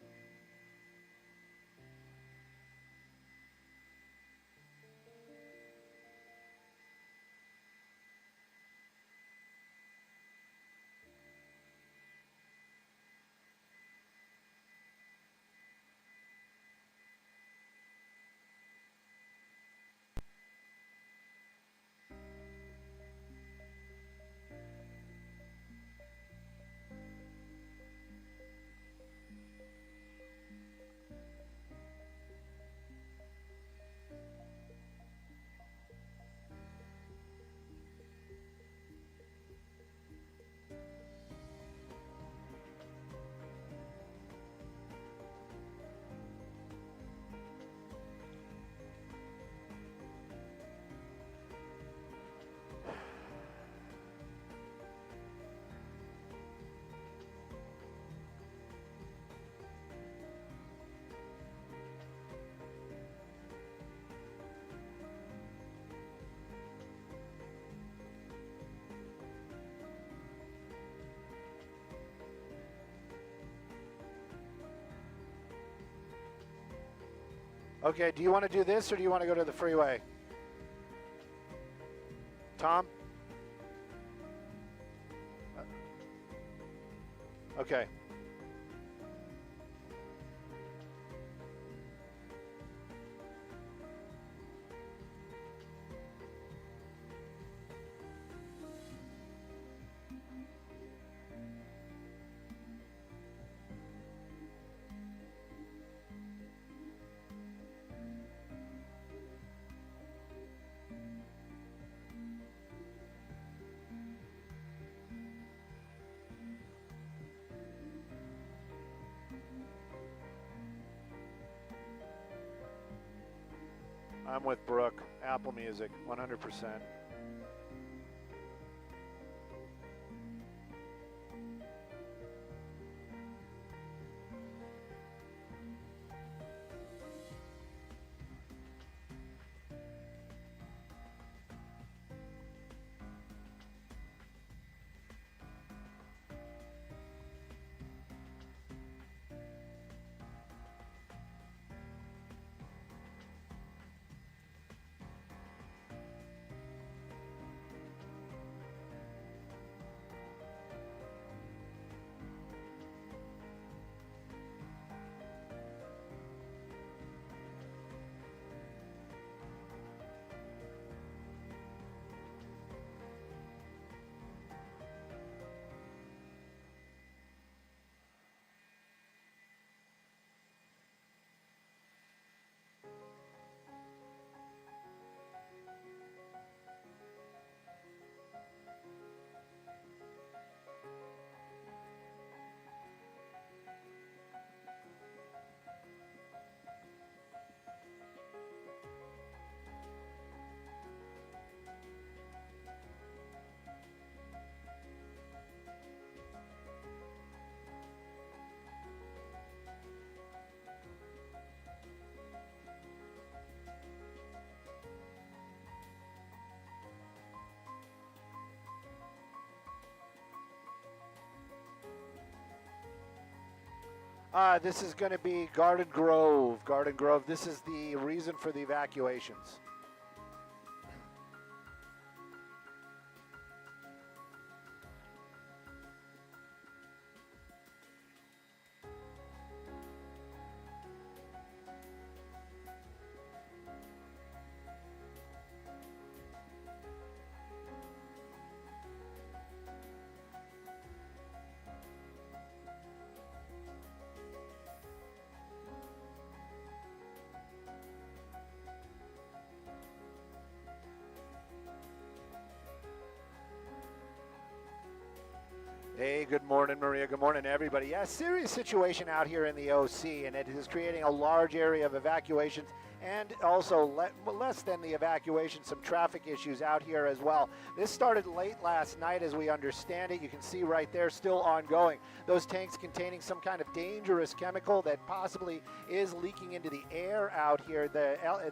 Okay, do you want to do this or do you want to go to the freeway? Tom? Okay. I'm with Brooke. Apple Music, 100%. This is going to be Garden Grove. Garden Grove. This is the reason for the evacuations. Hey, good morning, Maria. Good morning, everybody. Yeah, serious situation out here in the OC, and it is creating a large area of evacuations and also less than the evacuation, some traffic issues out here as well. This started late last night as we understand it. You can see right there, still ongoing. Those tanks containing some kind of dangerous chemical that possibly is leaking into the air out here.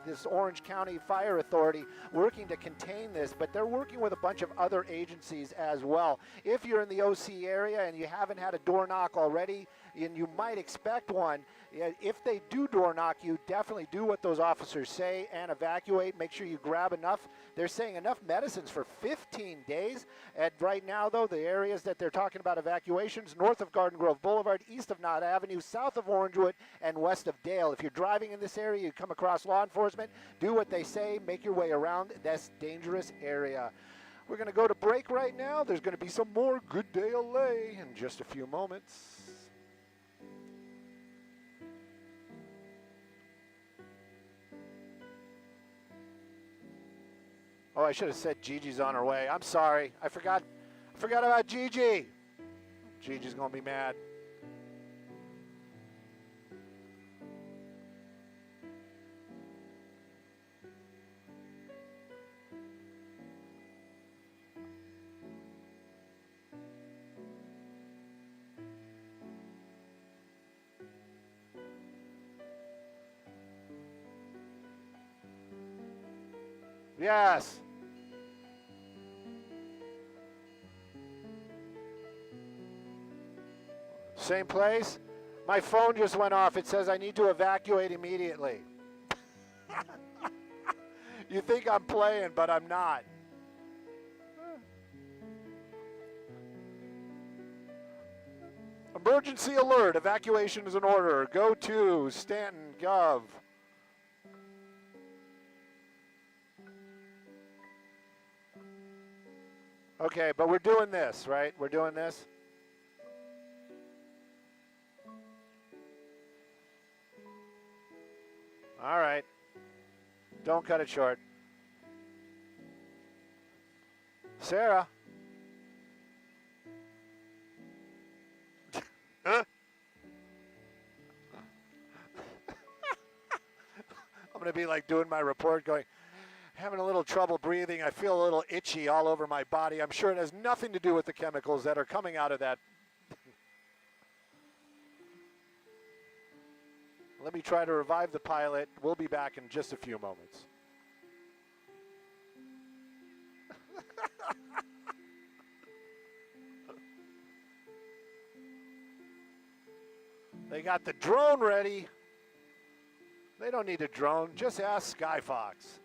This Orange County Fire Authority working to contain this, but they're working with a bunch of other agencies as well. If you're in the OC area and you haven't had a door knock already, and you might expect one, if they do door knock you, definitely do what those officers say and evacuate. Make sure you grab enough. They're saying enough medicines for 15 days. And right now, though, the areas that they're talking about evacuations, north of Garden Grove Boulevard, east of Knott Avenue, south of Orangewood, and west of Dale. If you're driving in this area, you come across law enforcement, do what they say, make your way around this dangerous area. We're going to go to break right now. There's going to be some more Good Day LA in just a few moments. Oh, I should have said Gigi's on her way. I'm sorry. I forgot about Gigi. Gigi's going to be mad. Yes. Same place? My phone just went off. It says I need to evacuate immediately. You think I'm playing, but I'm not. Emergency alert. Evacuation is in order. Go to Stanton Gov. Okay, but we're doing this, right? We're doing this. All right. Don't cut it short. Sarah. I'm going to be like doing my report going, having a little trouble breathing. I feel a little itchy all over my body. I'm sure it has nothing to do with the chemicals that are coming out of that. Let me try to revive the pilot. We'll be back in just a few moments. They got the drone ready. They don't need a drone. Just ask Skyfox.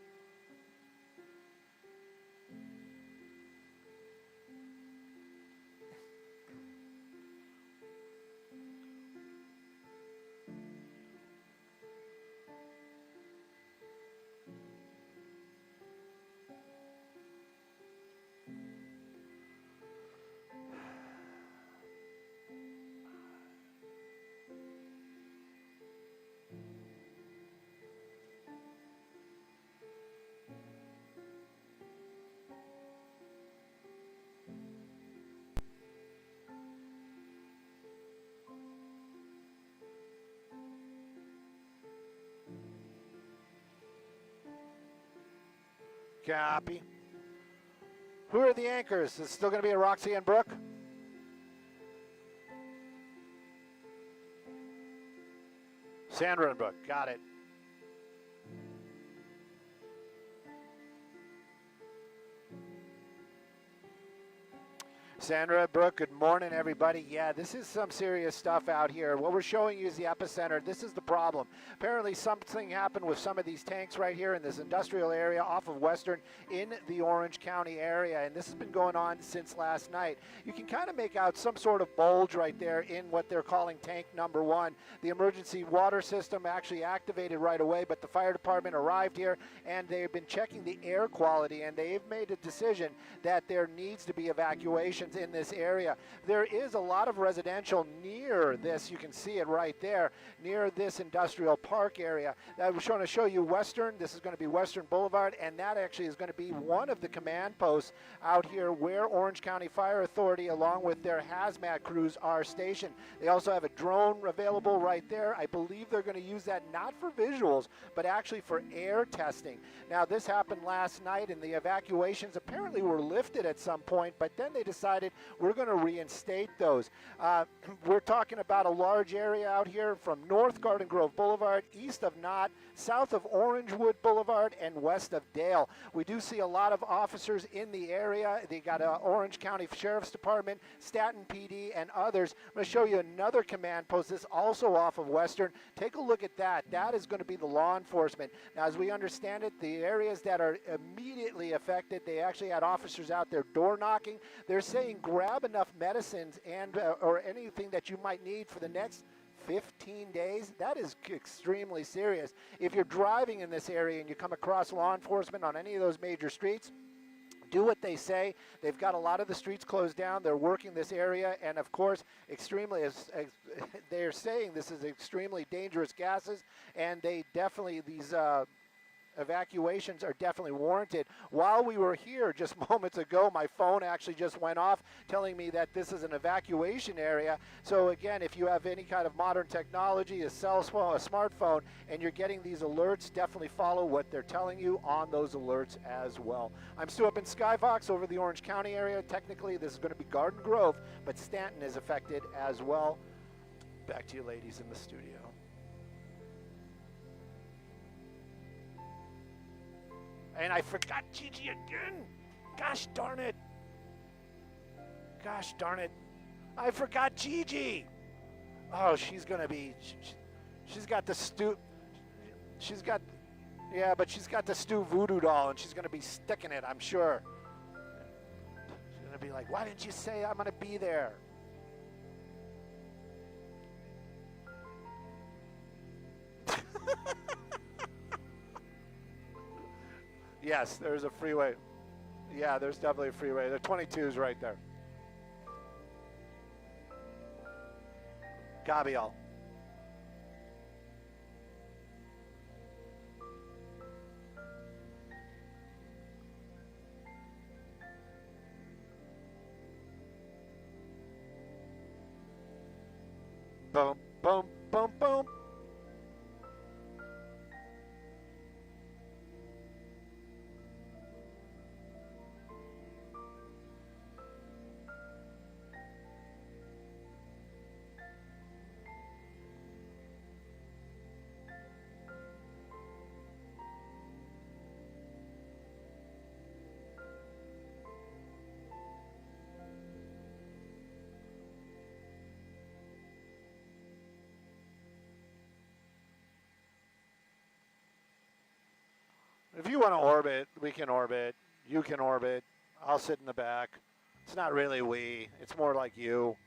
Copy. Who are the anchors? Is it still going to be a Roxy and Brooke? Sandra and Brooke. Got it. Sandra, Brooke, good morning, everybody. Yeah, this is some serious stuff out here. What we're showing you is the epicenter. This is the problem. Apparently something happened with some of these tanks right here in this industrial area off of Western in the Orange County area, and this has been going on since last night. You can kind of make out some sort of bulge right there in what they're calling tank number 1. The emergency water system actually activated right away, but the fire department arrived here, and they've been checking the air quality, and they've made a decision that there needs to be evacuations. in this area. There is a lot of residential near this. You can see it right there, near this industrial park area. I was trying to show you Western. This is going to be Western Boulevard, and that actually is going to be one of the command posts out here where Orange County Fire Authority, along with their hazmat crews, are stationed. They also have a drone available right there. I believe they're going to use that not for visuals, but actually for air testing. Now, this happened last night, and the evacuations apparently were lifted at some point, but then they decided we're going to reinstate those. We're talking about a large area out here from North Garden Grove Boulevard, east of Knott, south of Orangewood Boulevard, and west of Dale. We do see a lot of officers in the area. They got Orange County Sheriff's Department, Staten PD, and others. I'm going to show you another command post. This also off of Western. Take a look at that. That is going to be the law enforcement. Now, as we understand it, the areas that are immediately affected, they actually had officers out there door knocking. They're saying grab enough medicines and or anything that you might need for the next 15 days. That is extremely serious. If you're driving in this area and you come across law enforcement on any of those major streets, do what they say. They've got a lot of the streets closed down. They're working this area, and of course, extremely, they're saying this is extremely dangerous gases, and they definitely, these evacuations are definitely warranted. While we were here just moments ago, my phone actually just went off telling me that this is an evacuation area. So again, if you have any kind of modern technology, a cell phone, a smartphone, and you're getting these alerts, definitely follow what they're telling you on those alerts as well. I'm Stu up in Skyfox over the Orange County area. Technically, this is going to be Garden Grove, but Stanton is affected as well. Back to you ladies in the studio. And I forgot Gigi again. Gosh darn it. Gosh darn it. I forgot Gigi. Oh, she's going to be, she's got the she's got the Stu voodoo doll, and she's going to be sticking it, I'm sure. She's going to be like, why didn't you say I'm going to be there? Yes, there's a freeway. Yeah, there's definitely a freeway. The 22 is right there. Gabriel. Boom, boom, boom, boom. If you want to orbit, we can orbit. You can orbit. I'll sit in the back. It's not really we. It's more like you.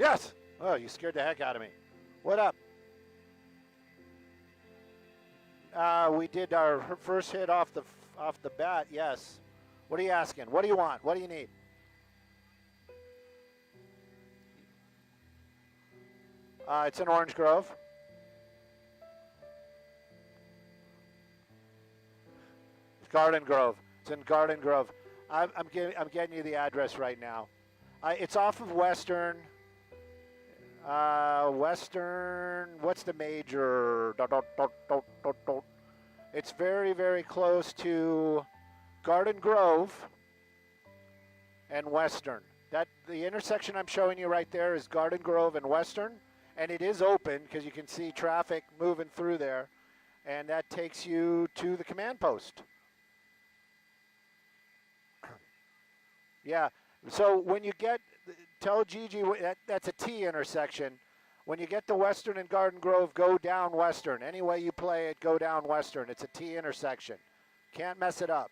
Yes. Oh, you scared the heck out of me. What up? We did our first hit off the bat. Yes. What are you asking? What do you want? What do you need? It's in Orange Grove. Garden Grove. It's in Garden Grove. I'm getting you the address right now. It's off of Western. Western. What's the major? It's very, very close to Garden Grove and Western. The intersection I'm showing you right there is Garden Grove and Western, and it is open because you can see traffic moving through there, and that takes you to the command post. Yeah. So when you tell Gigi that's a T intersection. When you get to Western and Garden Grove, go down Western. Any way you play it, go down Western. It's a T intersection. Can't mess it up.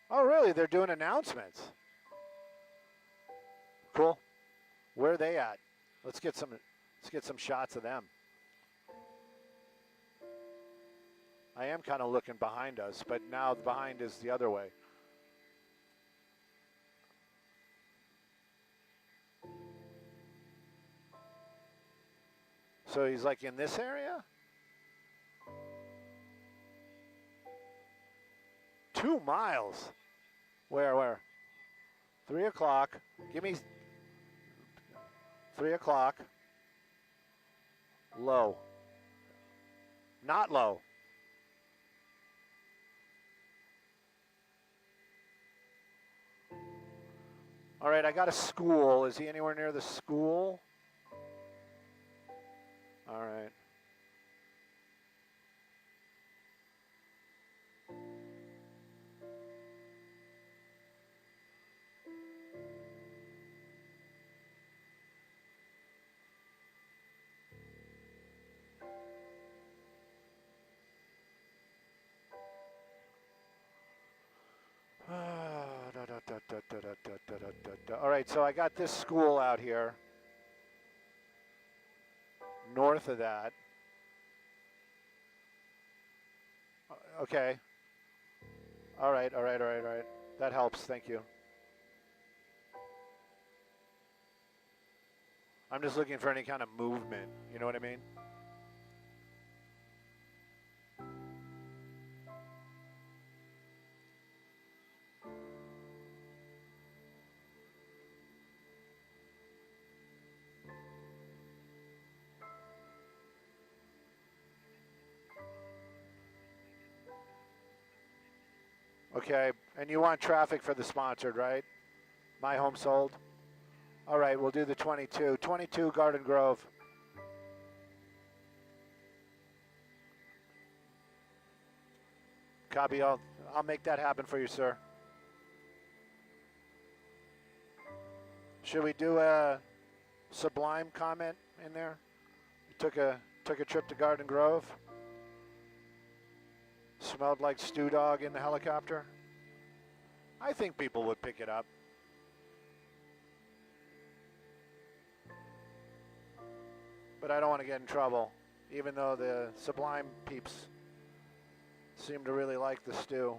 Oh, really? They're doing announcements. Cool. Where are they at? Let's get some shots of them. I am kind of looking behind us, but now the behind is the other way. So he's like in this area? 2 miles. Where? 3 o'clock. Give me 3 o'clock. Low. Not low. All right, I got a school. Is he anywhere near the school? All right. All right, so I got this school out here. North of that. Okay. All right. That helps, thank you. I'm just looking for any kind of movement, you know what I mean? Okay, and you want traffic for the sponsored, right? My home sold. All right, we'll do the 22. 22 Garden Grove. Copy, I'll make that happen for you, sir. Should we do a Sublime comment in there? You took a trip to Garden Grove. Smelled like stew dog in the helicopter. I think people would pick it up. But I don't want to get in trouble, even though the Sublime peeps seem to really like the stew.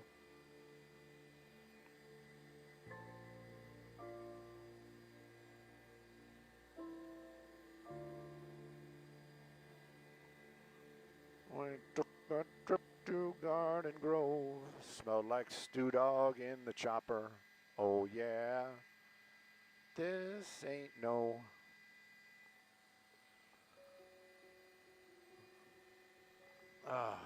We took a trip to Garden Grove, smelled like stew dog in the chopper. Oh yeah, this ain't no. Ah.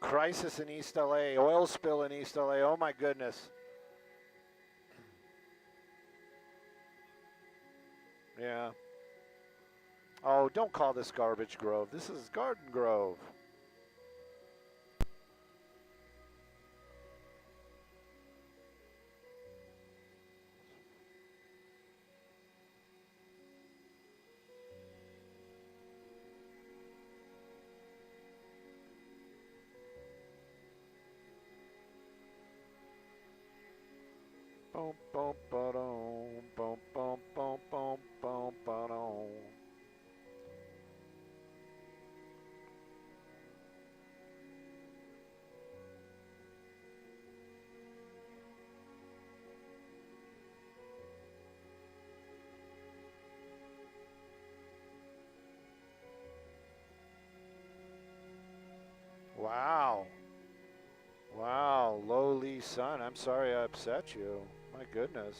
crisis in East LA, oil spill in East LA. Oh my goodness. Yeah. Oh, don't call this Garbage Grove. This is Garden Grove. Boom, boom, ba-dum, boom, boom, boom, boom, boom, ba-dum. Wow. Wow, lowly son. I'm sorry I upset you. My goodness.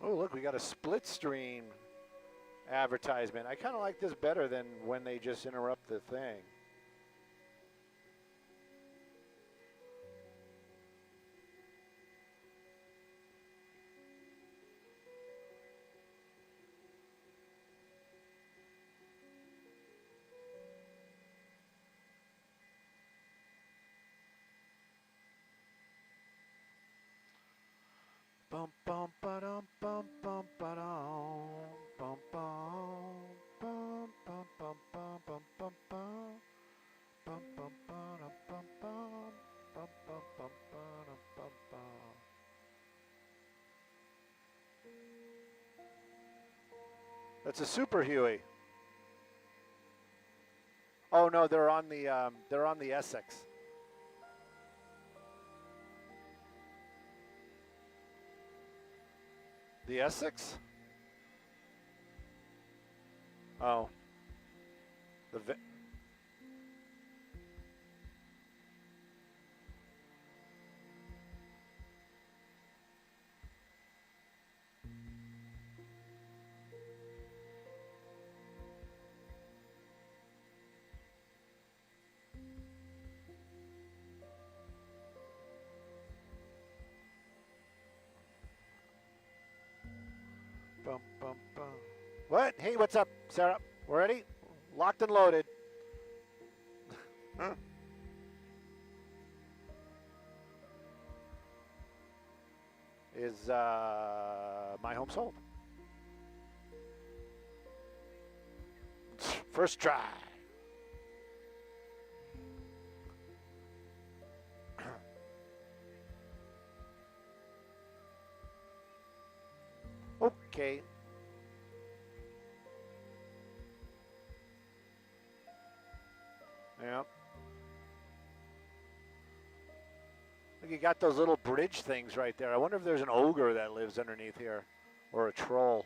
Oh, look, we got a split screen advertisement. I kind of like this better than when they just interrupt the thing. Bum bum ba-dum bum bum ba-dum bum bum bum bum bum bum bum bum bum bum bum ba-dum bum bum bum bum bum ba-dum bum bum. That's a Super Huey. Oh no, they're on the Essex. The Essex? Oh. The bum bum bum. What? Hey, what's up, Sarah? We're ready? Locked and loaded. Huh? Is my home sold? First try. Okay. Yeah. Look, you got those little bridge things right there. I wonder if there's an ogre that lives underneath here, or a troll.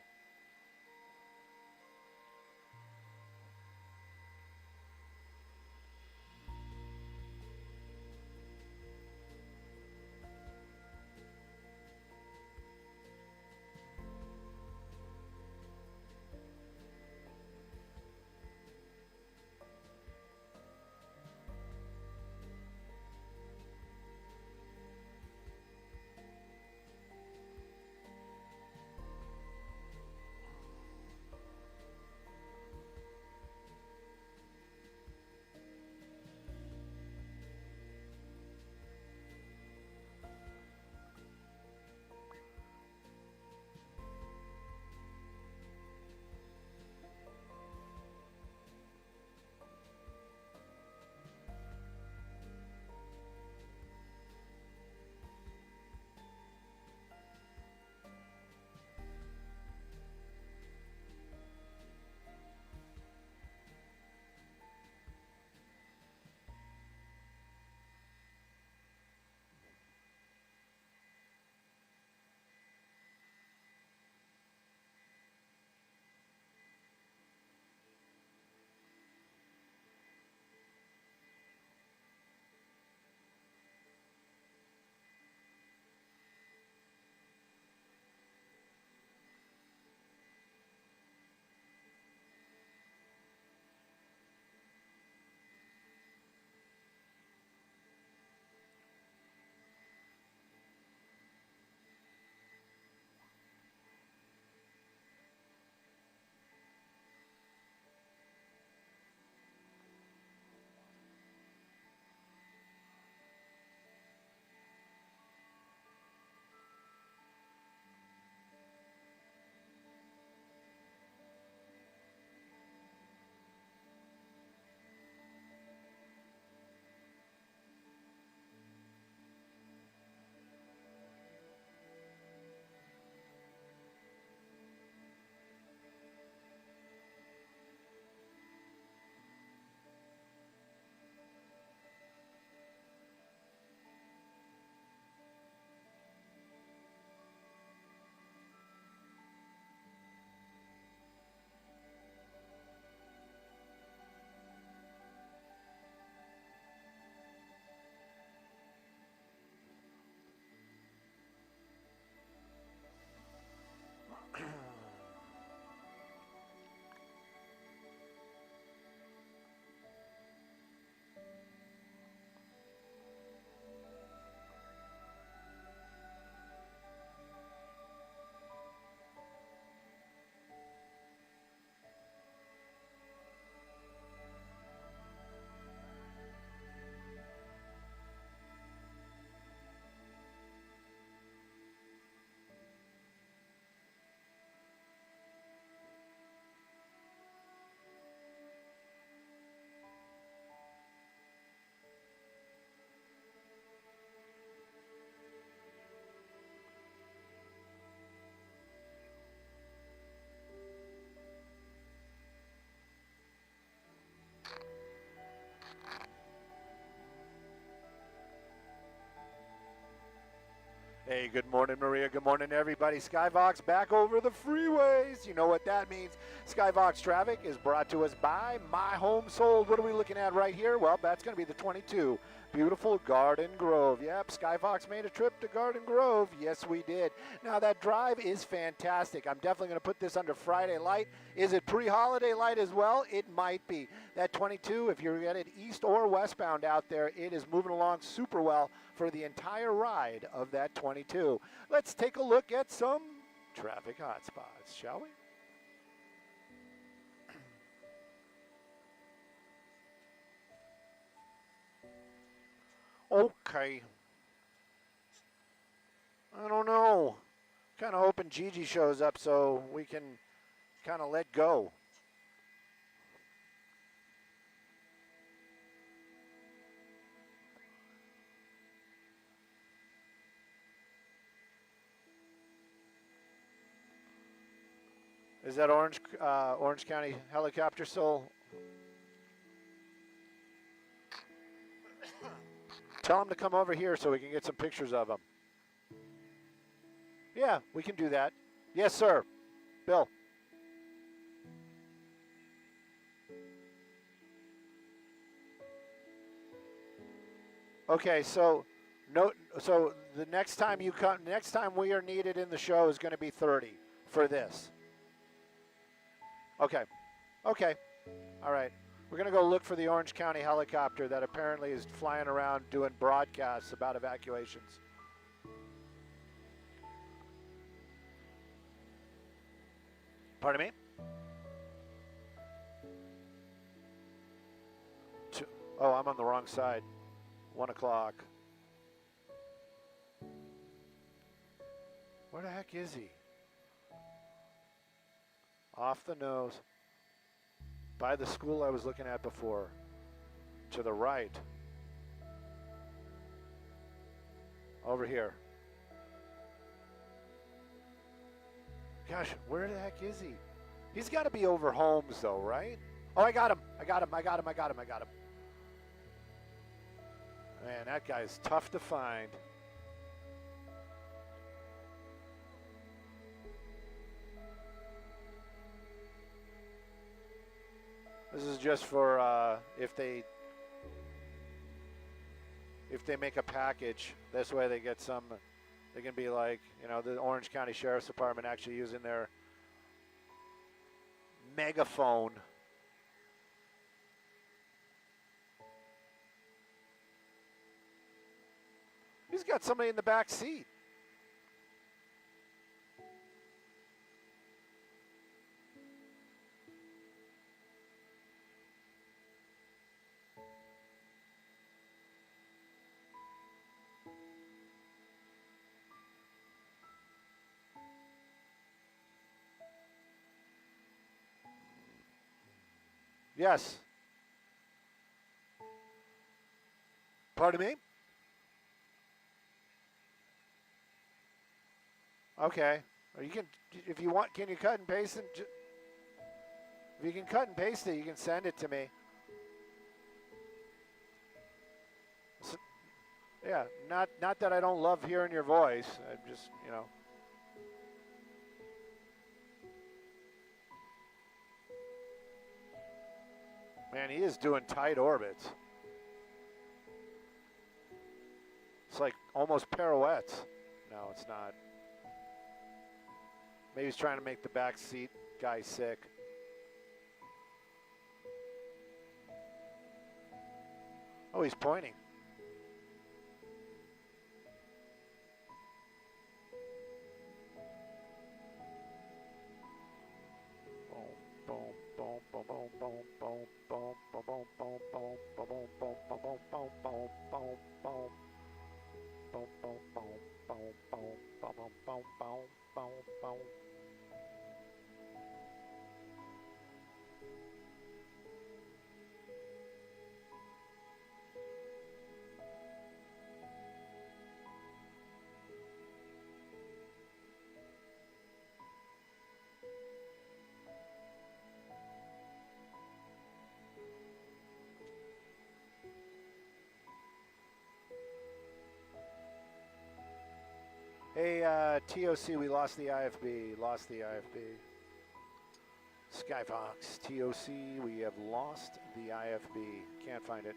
Hey, good morning, Maria. Good morning, everybody. Skyvox back over the freeways. You know what that means. Skyvox traffic is brought to us by My Home Sold. What are we looking at right here? Well, that's going to be the 22. Beautiful Garden Grove. Yep, Skyfox made a trip to Garden Grove. Yes, we did. Now, that drive is fantastic. I'm definitely going to put this under Friday light. Is it pre-holiday light as well? It might be. That 22, if you're headed east or westbound out there, it is moving along super well for the entire ride of that 22. Let's take a look at some traffic hotspots, shall we? Okay. I don't know. Kind of hoping Gigi shows up so we can kind of let go. Is that Orange County helicopter still? Tell him to come over here so we can get some pictures of him. Yeah, we can do that. Yes, sir. Bill. Okay, so the next time you come, next time we are needed in the show is going to be 30 for this. Okay. Okay. All right. We're going to go look for the Orange County helicopter that apparently is flying around doing broadcasts about evacuations. Pardon me? Oh, I'm on the wrong side. 1 o'clock. Where the heck is he? Off the nose. By the school I was looking at before. To the right. Over here. Gosh, where the heck is he? He's got to be over Holmes, though, right? Oh, I got him. I got him. Man, that guy's tough to find. This is just for if they make a package. This way they get some. They can be like, you know, the Orange County Sheriff's Department actually using their megaphone. He's got somebody in the back seat. Yes. Pardon me? Okay. Or you can, if you want, can you cut and paste it? If you can cut and paste it, you can send it to me. So, yeah, not that I don't love hearing your voice. I'm just, you know. Man, he is doing tight orbits. It's like almost pirouettes. No, it's not. Maybe he's trying to make the back seat guy sick. Oh, he's pointing. Hey, TOC, we lost the IFB. Lost the IFB. Skyfox, TOC, we have lost the IFB. Can't find it.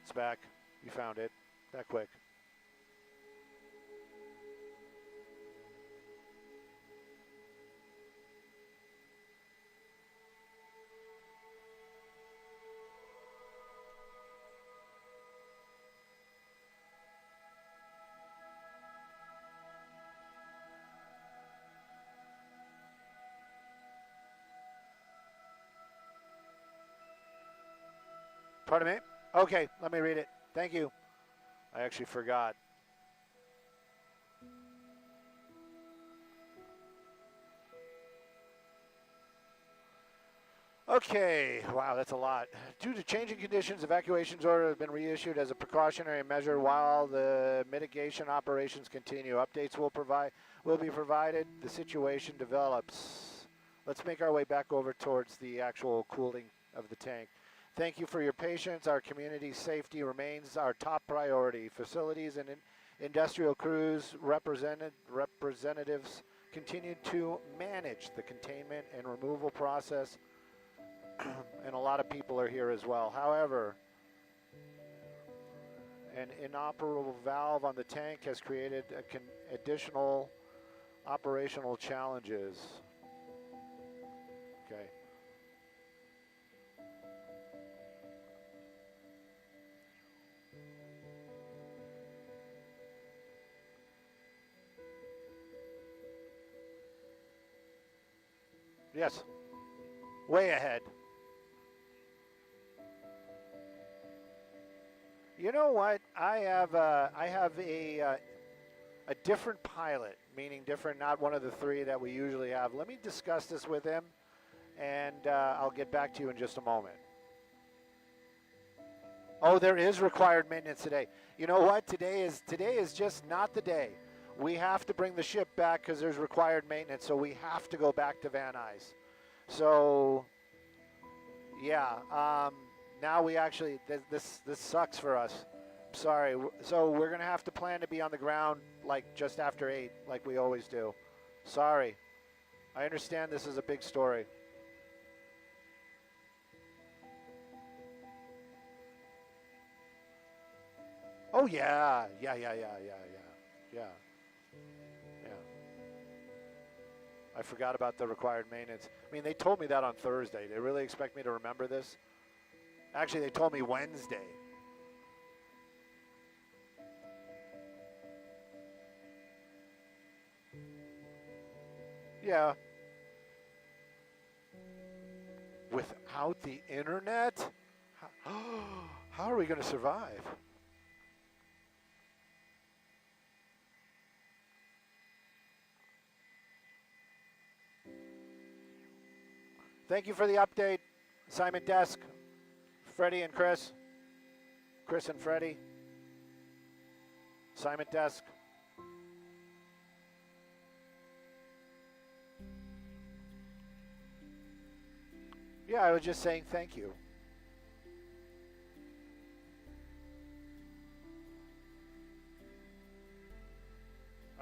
It's back. You found it. That quick. Pardon me? Okay, let me read it. Thank you. I actually forgot. Okay, wow, that's a lot. Due to changing conditions, evacuations order has been reissued as a precautionary measure while the mitigation operations continue. Updates will be provided. The situation develops. Let's make our way back over towards the actual cooling of the tank. Thank you for your patience. Our community safety remains our top priority. Facilities and industrial crews representatives continue to manage the containment and removal process, and a lot of people are here as well. However, an inoperable valve on the tank has created additional operational challenges. Okay. Yes, way ahead. You know what? I have a different pilot, meaning different, not one of the three that we usually have. Let me discuss this with him, and I'll get back to you in just a moment. Oh, there is required maintenance today. You know what? Today is just not the day. We have to bring the ship back because there's required maintenance, so we have to go back to Van Nuys. So, yeah. Now we actually, this sucks for us. Sorry. So we're going to have to plan to be on the ground like just after 8, like we always do. Sorry. I understand this is a big story. Oh, yeah. Yeah. I forgot about the required maintenance. I mean, they told me that on Thursday. They really expect me to remember this? Actually, they told me Wednesday. Yeah. Without the internet? How are we going to survive? Thank you for the update, assignment desk, Freddie and Chris. Chris and Freddie. Assignment desk. Yeah, I was just saying thank you.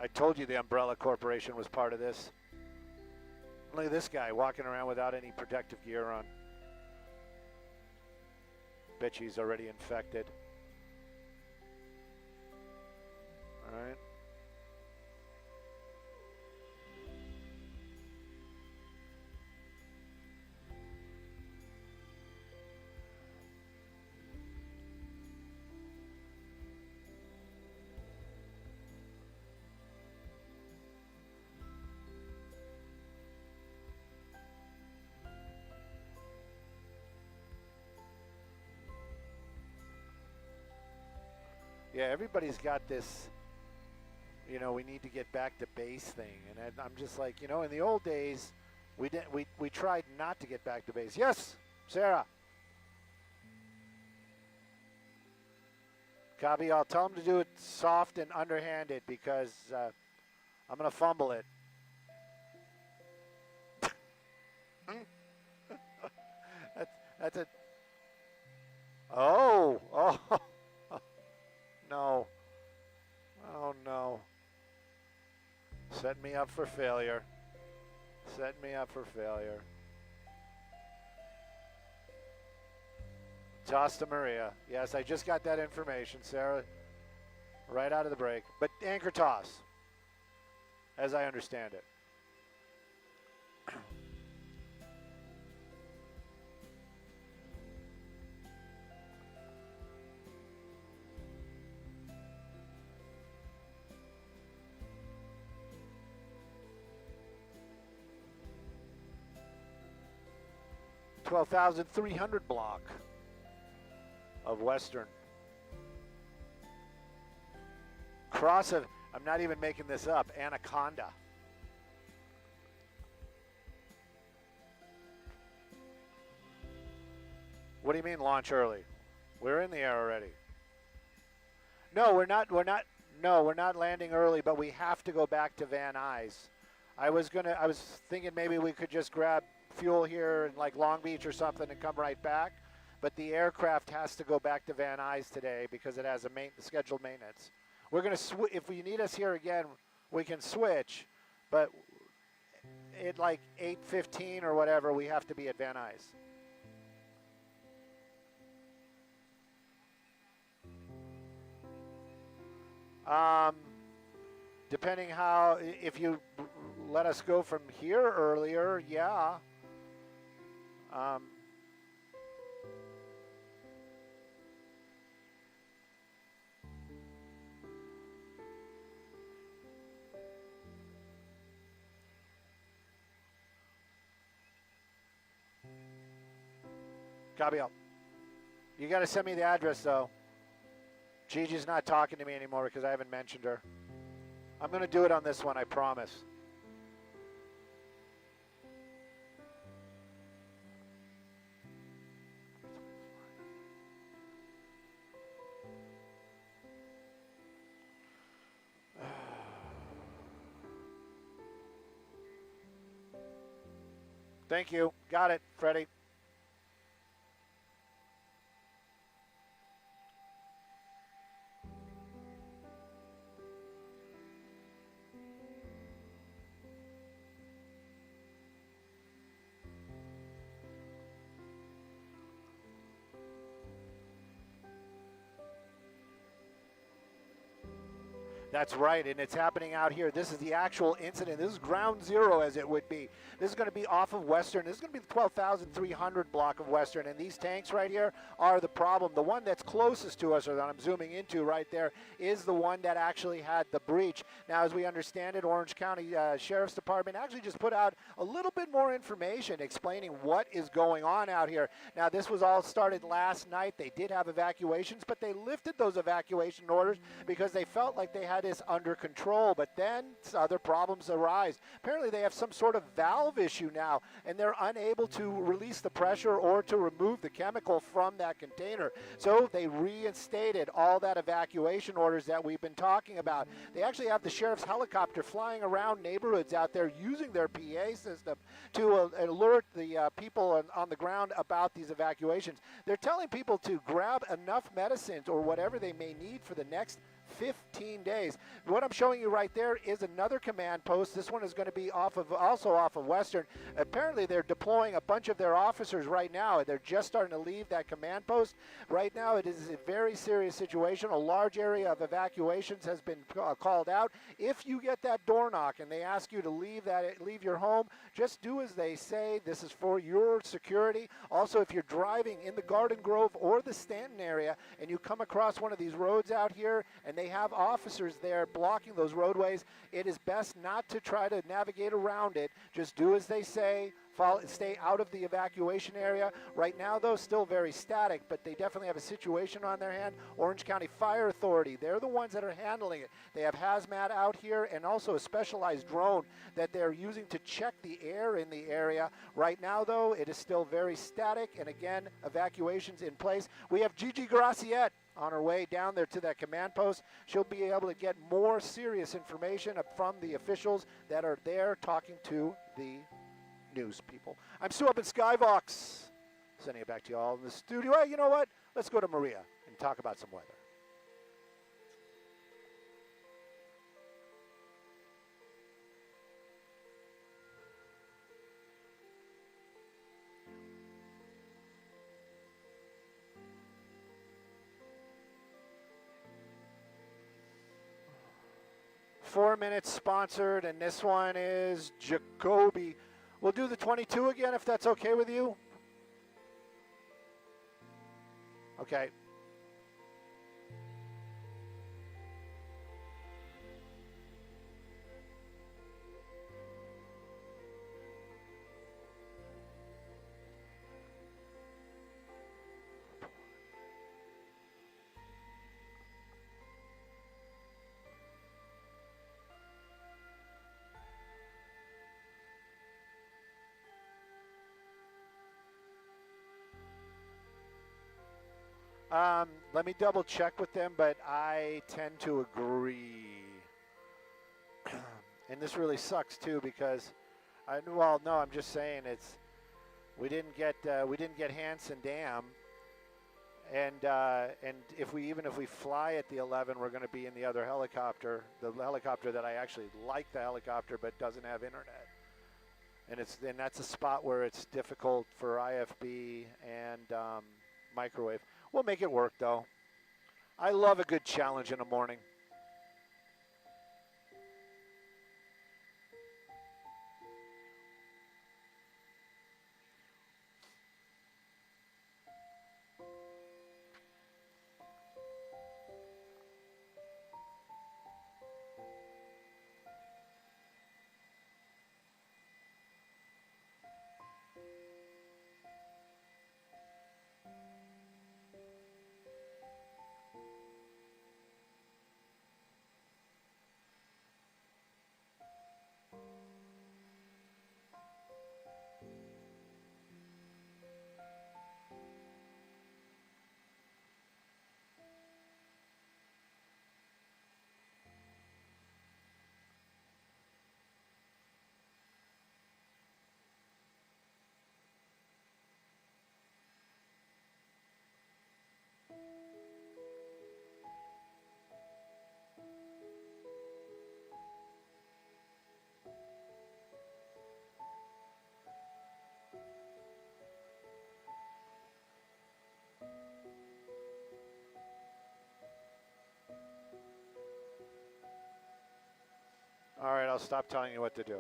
I told you the Umbrella Corporation was part of this. Look at this guy walking around without any protective gear on. Bet you he's already infected. All right. Yeah, everybody's got this, you know, we need to get back to base thing. And I'm just like, you know, in the old days, we tried not to get back to base. Yes, Sarah. Copy. I'll tell them to do it soft and underhanded because I'm going to fumble it. That's it. Oh. No. Oh, no. Set me up for failure. Set me up for failure. Toss to Maria. Yes, I just got that information, Sarah. Right out of the break. But anchor toss, as I understand it. $12,300 block of Western. Cross of, I'm not even making this up, Anaconda. What do you mean launch early? We're in the air already. No, we're not landing early, but we have to go back to Van Nuys. I was thinking maybe we could just grab fuel here in like Long Beach or something and come right back. But the aircraft has to go back to Van Nuys today because it has a scheduled maintenance. We're going to if you need us here again, we can switch, but at like 8:15 or whatever, we have to be at Van Nuys. Depending how, if you let us go from here earlier, yeah. Gabriel, you got to send me the address, though. Gigi's not talking to me anymore because I haven't mentioned her. I'm going to do it on this one, I promise. Thank you. Got it, Freddie. That's right, and it's happening out here. This is the actual incident. This is ground zero, as it would be. This is going to be off of Western. This is going to be the 12,300 block of Western, and these tanks right here are the problem. The one that's closest to us, or that I'm zooming into right there, is the one that actually had the breach. Now, as we understand it, Orange County Sheriff's Department actually just put out a little bit more information explaining what is going on out here. Now, this was all started last night. They did have evacuations, but they lifted those evacuation orders because they felt like they had this under control, but then other problems arise. Apparently they have some sort of valve issue now, and they're unable to release the pressure or to remove the chemical from that container. So they reinstated all that evacuation orders that we've been talking about. They actually have the sheriff's helicopter flying around neighborhoods out there using their PA system to alert the people on the ground about these evacuations. They're telling people to grab enough medicines or whatever they may need for the next 15 days. What I'm showing you right there is another command post. This one is going to be also off of Western. Apparently they're deploying a bunch of their officers right now. They're just starting to leave that command post. Right now it is a very serious situation. A large area of evacuations has been called out. If you get that door knock and they ask you to leave your home, just do as they say. This is for your security. Also, if you're driving in the Garden Grove or the Stanton area and you come across one of these roads out here and they have officers there blocking those roadways, it is best not to try to navigate around it. Just do as they say. Stay out of the evacuation area. Right now, though, still very static, but they definitely have a situation on their hand. Orange County Fire Authority, they're the ones that are handling it. They have Hazmat out here and also a specialized drone that they're using to check the air in the area. Right now, though, it is still very static, and again, evacuations in place. We have Gigi Graciette on her way down there to that command post. She'll be able to get more serious information from the officials that are there talking to the news people. I'm Stu up in Skybox, sending it back to you all in the studio. Hey, you know what? Let's go to Maria and talk about some weather. 4 minutes sponsored, and this one is Jacoby. We'll do the 22 again if that's okay with you. Okay. Let me double check with them, but I tend to agree. And this really sucks too because, well, no, I'm just saying we didn't get Hanson Dam, and if we fly at the 11, we're going to be in the other helicopter, the helicopter that I actually like the helicopter, but doesn't have internet, and that's a spot where it's difficult for IFB and microwave. We'll make it work, though. I love a good challenge in the morning. All right, I'll stop telling you what to do.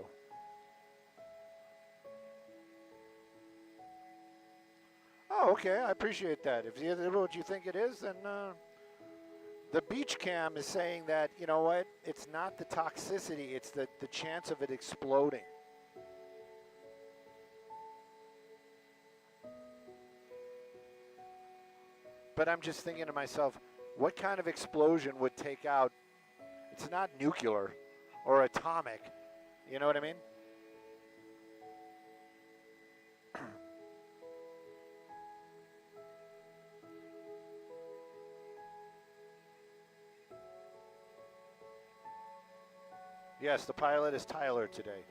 Oh, okay, I appreciate that. If you know what you think it is, then the beach cam is saying that, you know what, it's not the toxicity, it's the chance of it exploding. But I'm just thinking to myself, what kind of explosion would take out, it's not nuclear or atomic, you know what I mean? Yes, the pilot is Tyler today.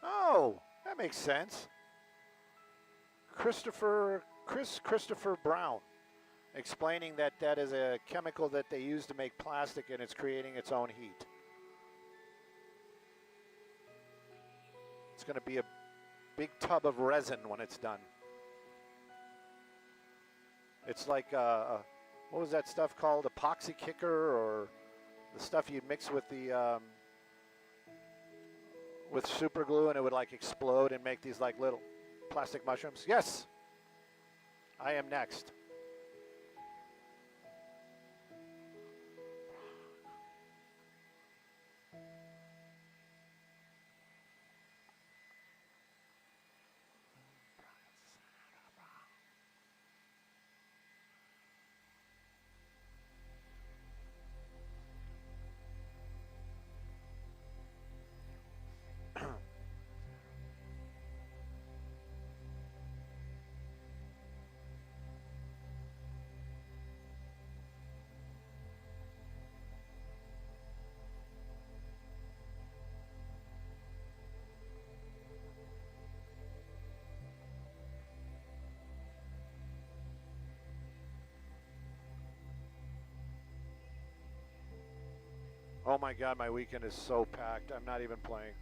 Oh, that makes sense. Christopher Brown explaining that that is a chemical that they use to make plastic and it's creating its own heat. It's going to be a big tub of resin when it's done. It's like, what was that stuff called? Epoxy kicker, or the stuff you'd mix with the, with super glue and it would like explode and make these like little plastic mushrooms. Yes, I am next. Oh my God, my weekend is so packed. I'm not even playing.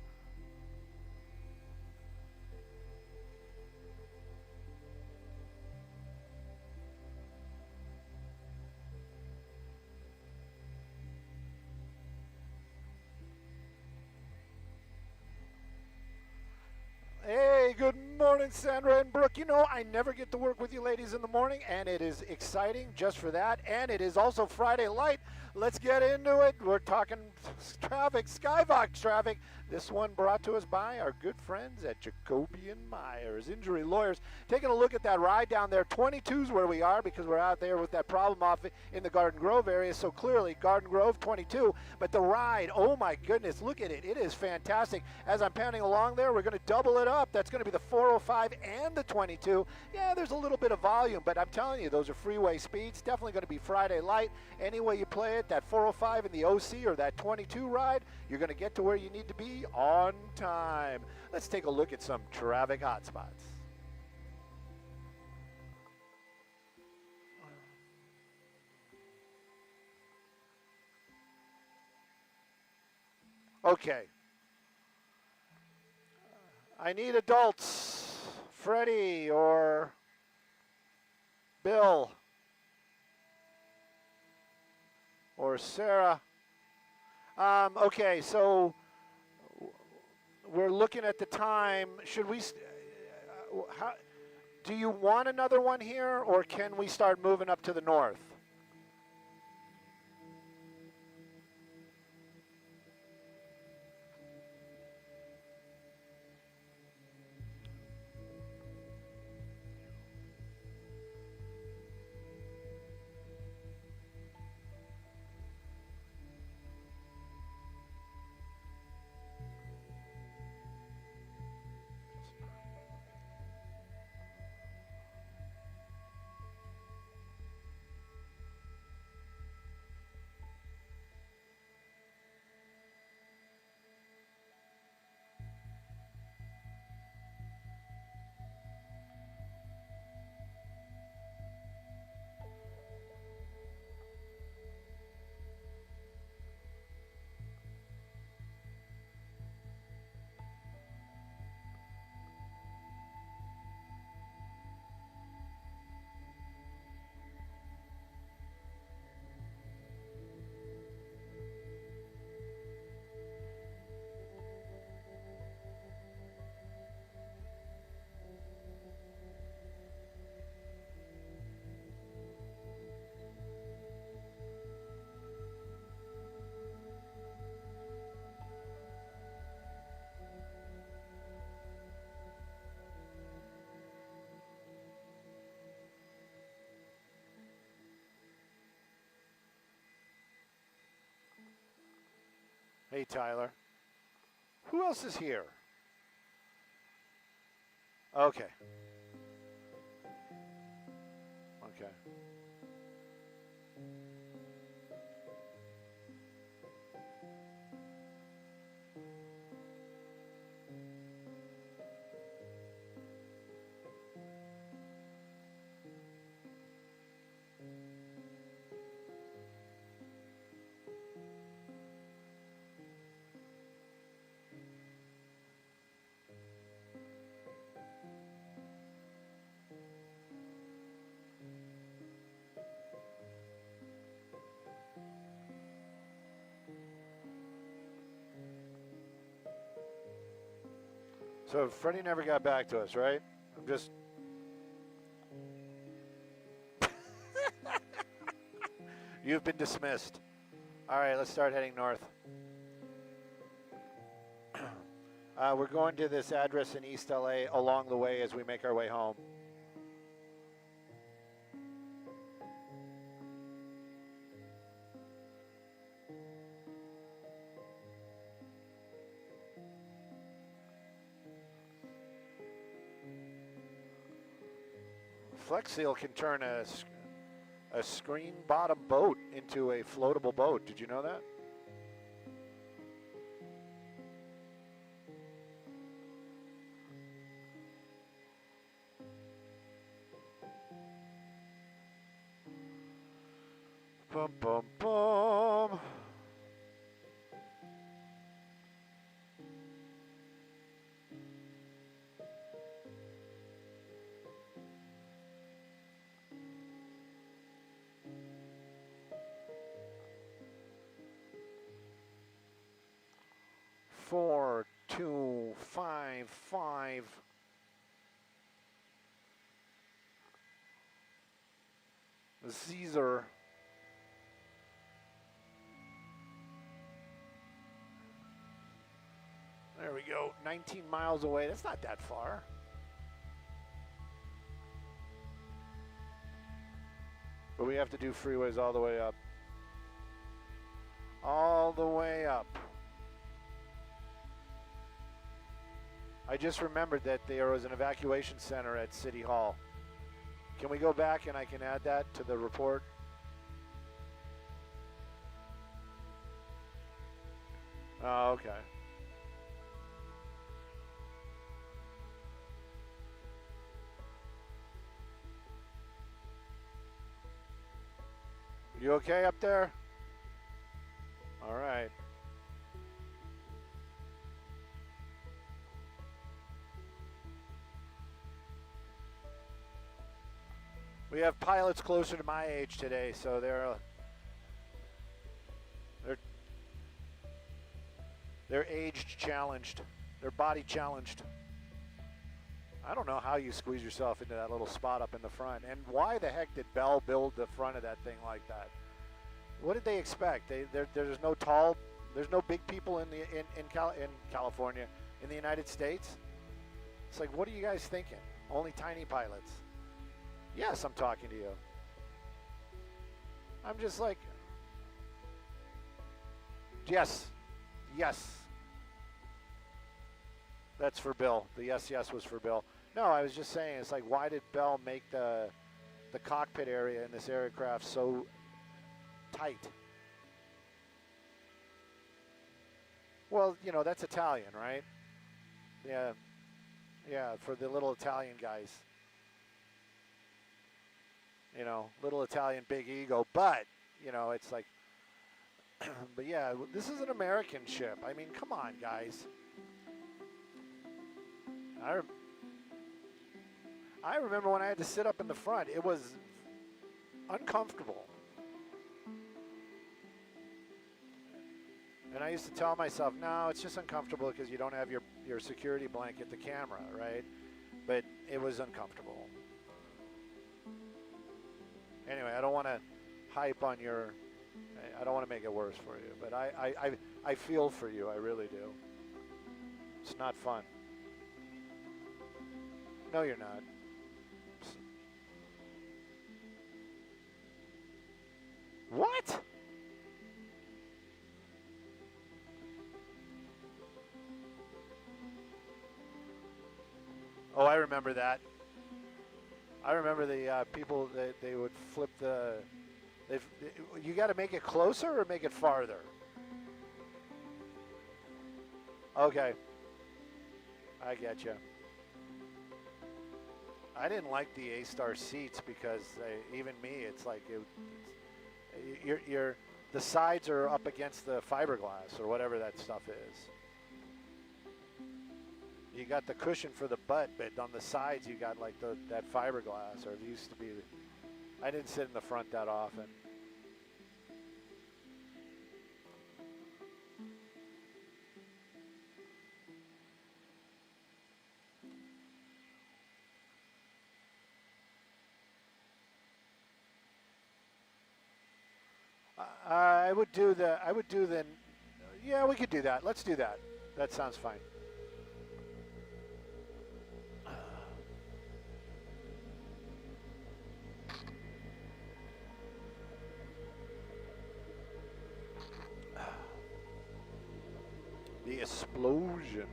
Hey, good morning, Sandra and Brooke. You know, I never get to work with you ladies in the morning, and it is exciting just for that. And it is also Friday Light. Let's get into it. We're talking traffic, Skybox traffic. This one brought to us by our good friends at Jacoby and Myers, injury lawyers. Taking a look at that ride down there. 22 is where we are because we're out there with that problem off in the Garden Grove area. So clearly, Garden Grove 22. But the ride, oh my goodness, look at it. It is fantastic. As I'm panning along there, we're going to double it up. That's going to be the 405 and the 22. Yeah, there's a little bit of volume, but I'm telling you, those are freeway speeds. Definitely going to be Friday Light. Any way you play it, that 405 in the OC or that 22 ride, you're going to get to where you need to be on time. Let's take a look at some traffic hotspots. Okay. I need adults. Freddie or Bill or Sarah. Okay, so we're looking at the time. Should we, how, do you want another one here, or can we start moving up to the north? Hey, Tyler. Who else is here? Okay. Okay. So Freddie never got back to us, right? I'm just. You've been dismissed. All right, let's start heading north. We're going to this address in East LA along the way as we make our way home. Flex Seal can turn a screen bottom boat into a floatable boat. Did you know that? Bum, bum, bum. 5. Caesar. There we go. 19 miles away. That's not that far. But we have to do freeways all the way up. All the way up. I just remembered that there was an evacuation center at City Hall. Can we go back and I can add that to the report? Oh, okay. You okay up there? All right. We have pilots closer to my age today, so they're age challenged. They're body challenged. I don't know how you squeeze yourself into that little spot up in the front, and why the heck did Bell build the front of that thing like that? What did they expect? There's no big people in California, in the United States. It's like, what are you guys thinking? Only tiny pilots. Yes, I'm talking to you. I'm just like, yes. That's for Bill. The yes was for Bill. No, I was just saying, it's like, why did Bell make the cockpit area in this aircraft so tight? Well, you know, that's Italian, right? Yeah, for the little Italian guys. You know, little Italian big ego, but, you know, it's like, but yeah, this is an American ship. I mean, come on, guys. I remember when I had to sit up in the front, it was uncomfortable. And I used to tell myself, no, it's just uncomfortable because you don't have your security blanket, the camera, right? But it was uncomfortable. Anyway, I don't want to hype on your, I don't want to make it worse for you, but I feel for you, I really do. It's not fun. No, you're not. What? Oh, I remember that. I remember the people that they would flip the. You got to make it closer or make it farther. Okay, I get you. I didn't like the A-Star seats because even me, it's like the sides are up against the fiberglass or whatever that stuff is. You got the cushion for the butt, but on the sides you got like that fiberglass, or it used to be. I didn't sit in the front that often. I would do the. Yeah, we could do that. Let's do that. That sounds fine. The explosion.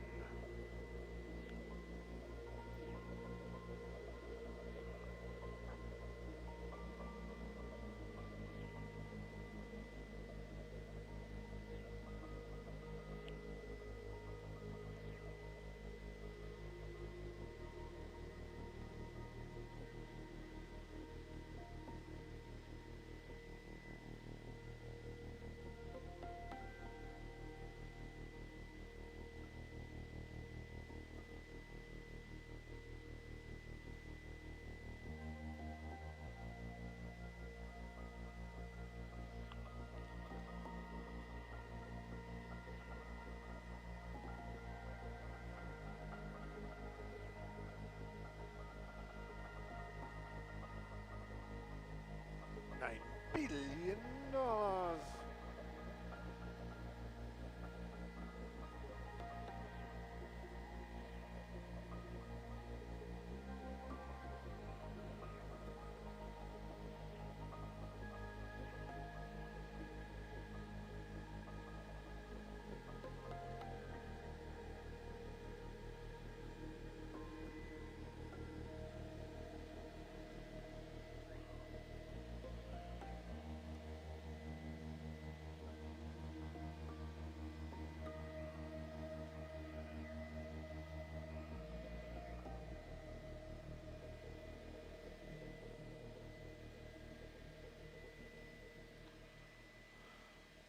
$1 billion.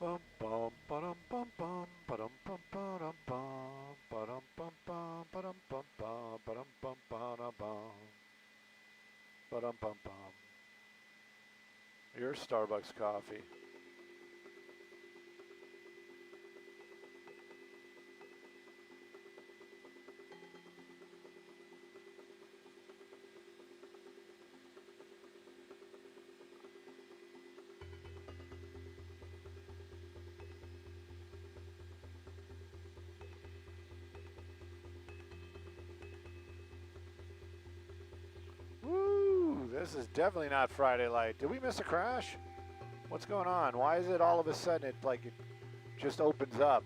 Bum bum ba-dum bum bum ba-dum bum ba-dum bum ba-dum bum bum ba-dum bum bum ba-dum bum ba-dum bum ba-dum bum bum. Your Starbucks coffee. Woo! This is definitely not Friday Light. Did we miss a crash? What's going on? Why is it all of a sudden it just opens up?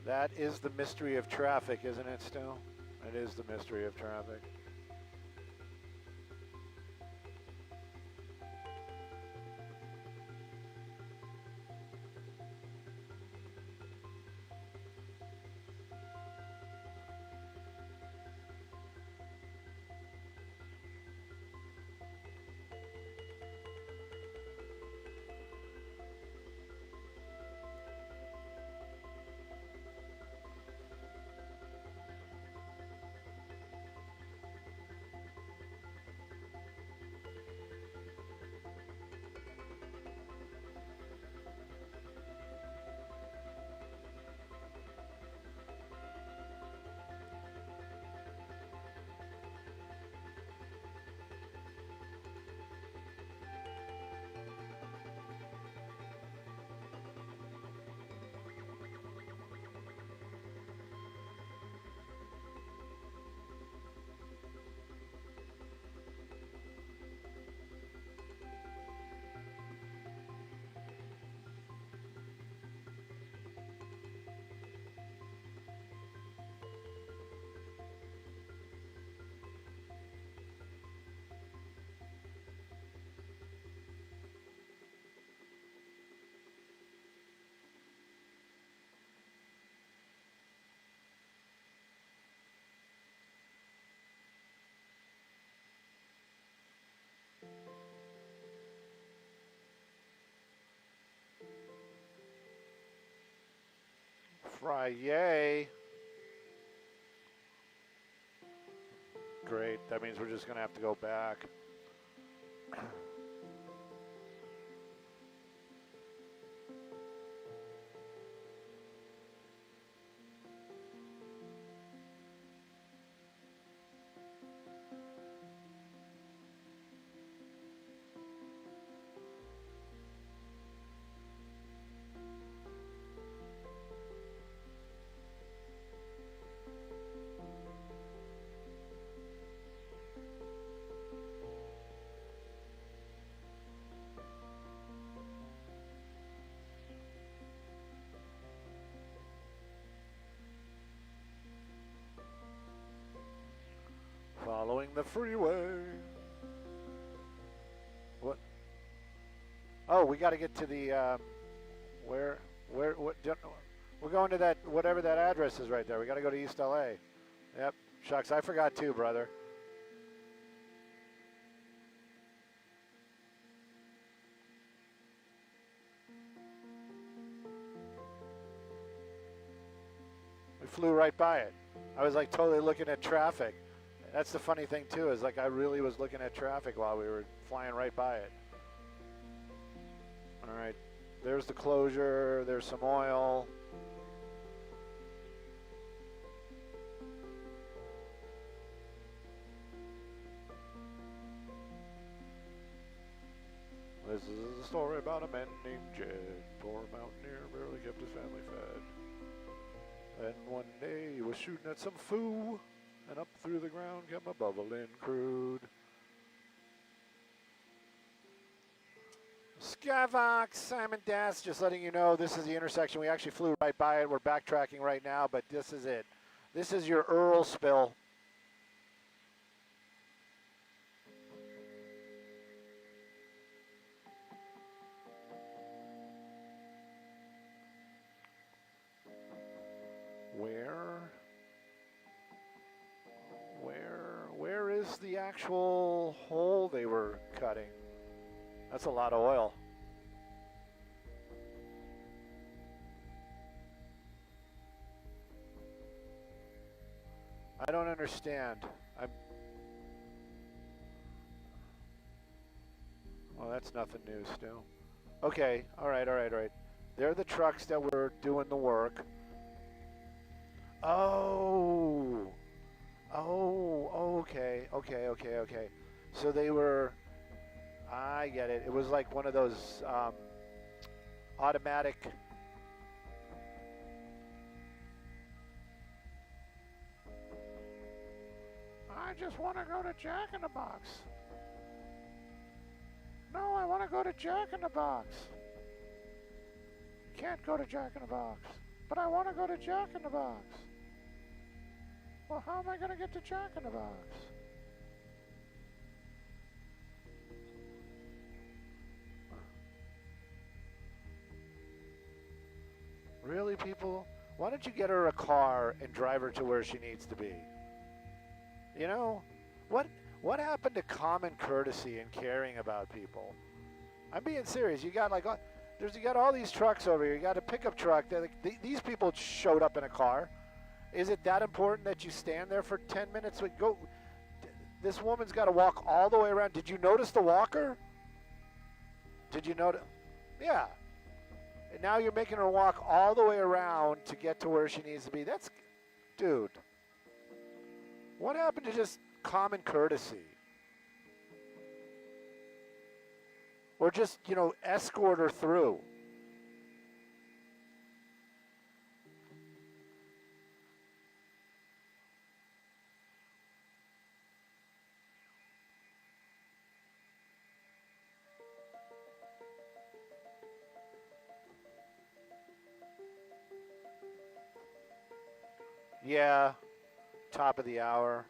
That is the mystery of traffic, isn't it still? It is the mystery of traffic. Friday. Great. That means we're just going to have to go back. Following the freeway. What? Oh, we got to get to the, what, we're going to that, whatever that address is right there. We got to go to East LA. Yep. Shucks, I forgot too, brother. We flew right by it. I was like totally looking at traffic. That's the funny thing too, is like I really was looking at traffic while we were flying right by it. All right, there's the closure, there's some oil. This is a story about a man named Jed. Poor mountaineer barely kept his family fed. And one day he was shooting at some foo, and up through the ground came a bubbling crude. Skyvox, Simon Das, just letting you know this is the intersection. We actually flew right by it. We're backtracking right now, but this is it. This is your Earl spill. Where is the actual hole they were cutting? That's a lot of oil. I don't understand. Well, that's nothing new, Stu. Okay, all right. They're the trucks that were doing the work. Oh, okay. So they were, I get it. It was like one of those automatic. I just want to go to Jack in the Box. No, I want to go to Jack in the Box. Can't go to Jack in the Box. But I want to go to Jack in the Box. Well, how am I going to get to Jack in the Box? Really, people? Why don't you get her a car and drive her to where she needs to be? You know, what happened to common courtesy and caring about people? I'm being serious. You got like, you got all these trucks over here. You got a pickup truck. These people showed up in a car. Is it that important that you stand there for 10 minutes? Go. This woman's got to walk all the way around. Did you notice the walker? Did you notice? Yeah. And now you're making her walk all the way around to get to where she needs to be. That's, dude. What happened to just common courtesy? Or just, escort her through. Yeah, top of the hour.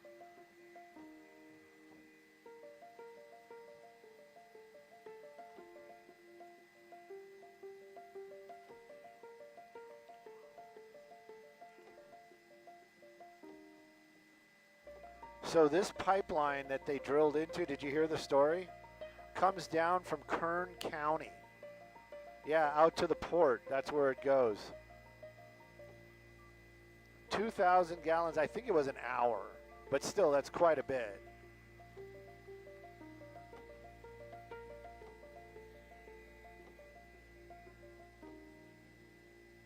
So this pipeline that they drilled into, did you hear the story? Comes down from Kern County. Yeah, out to the port. That's where it goes. 2,000 gallons, I think it was an hour, but still, that's quite a bit.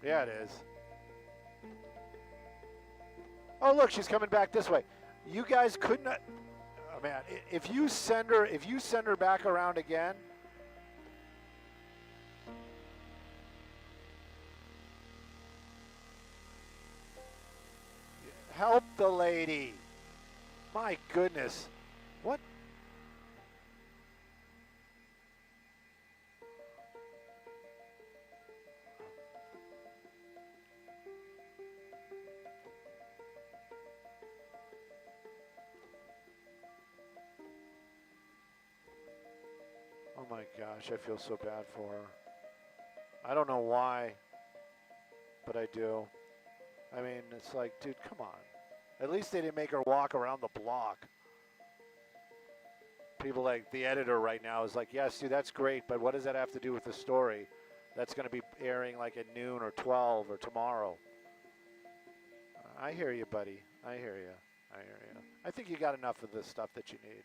Yeah, it is. Oh, look, she's coming back this way. You guys couldn't. Oh man, if you send her back around again. Help the lady. My goodness. What? Oh my gosh, I feel so bad for her. I don't know why, but I do. I mean, it's like, dude, come on. At least they didn't make her walk around the block. People like the editor right now is like, yes, dude, that's great, but what does that have to do with the story? That's going to be airing like at noon or 12 or tomorrow. I hear you, buddy. I hear you. I think you got enough of the stuff that you need.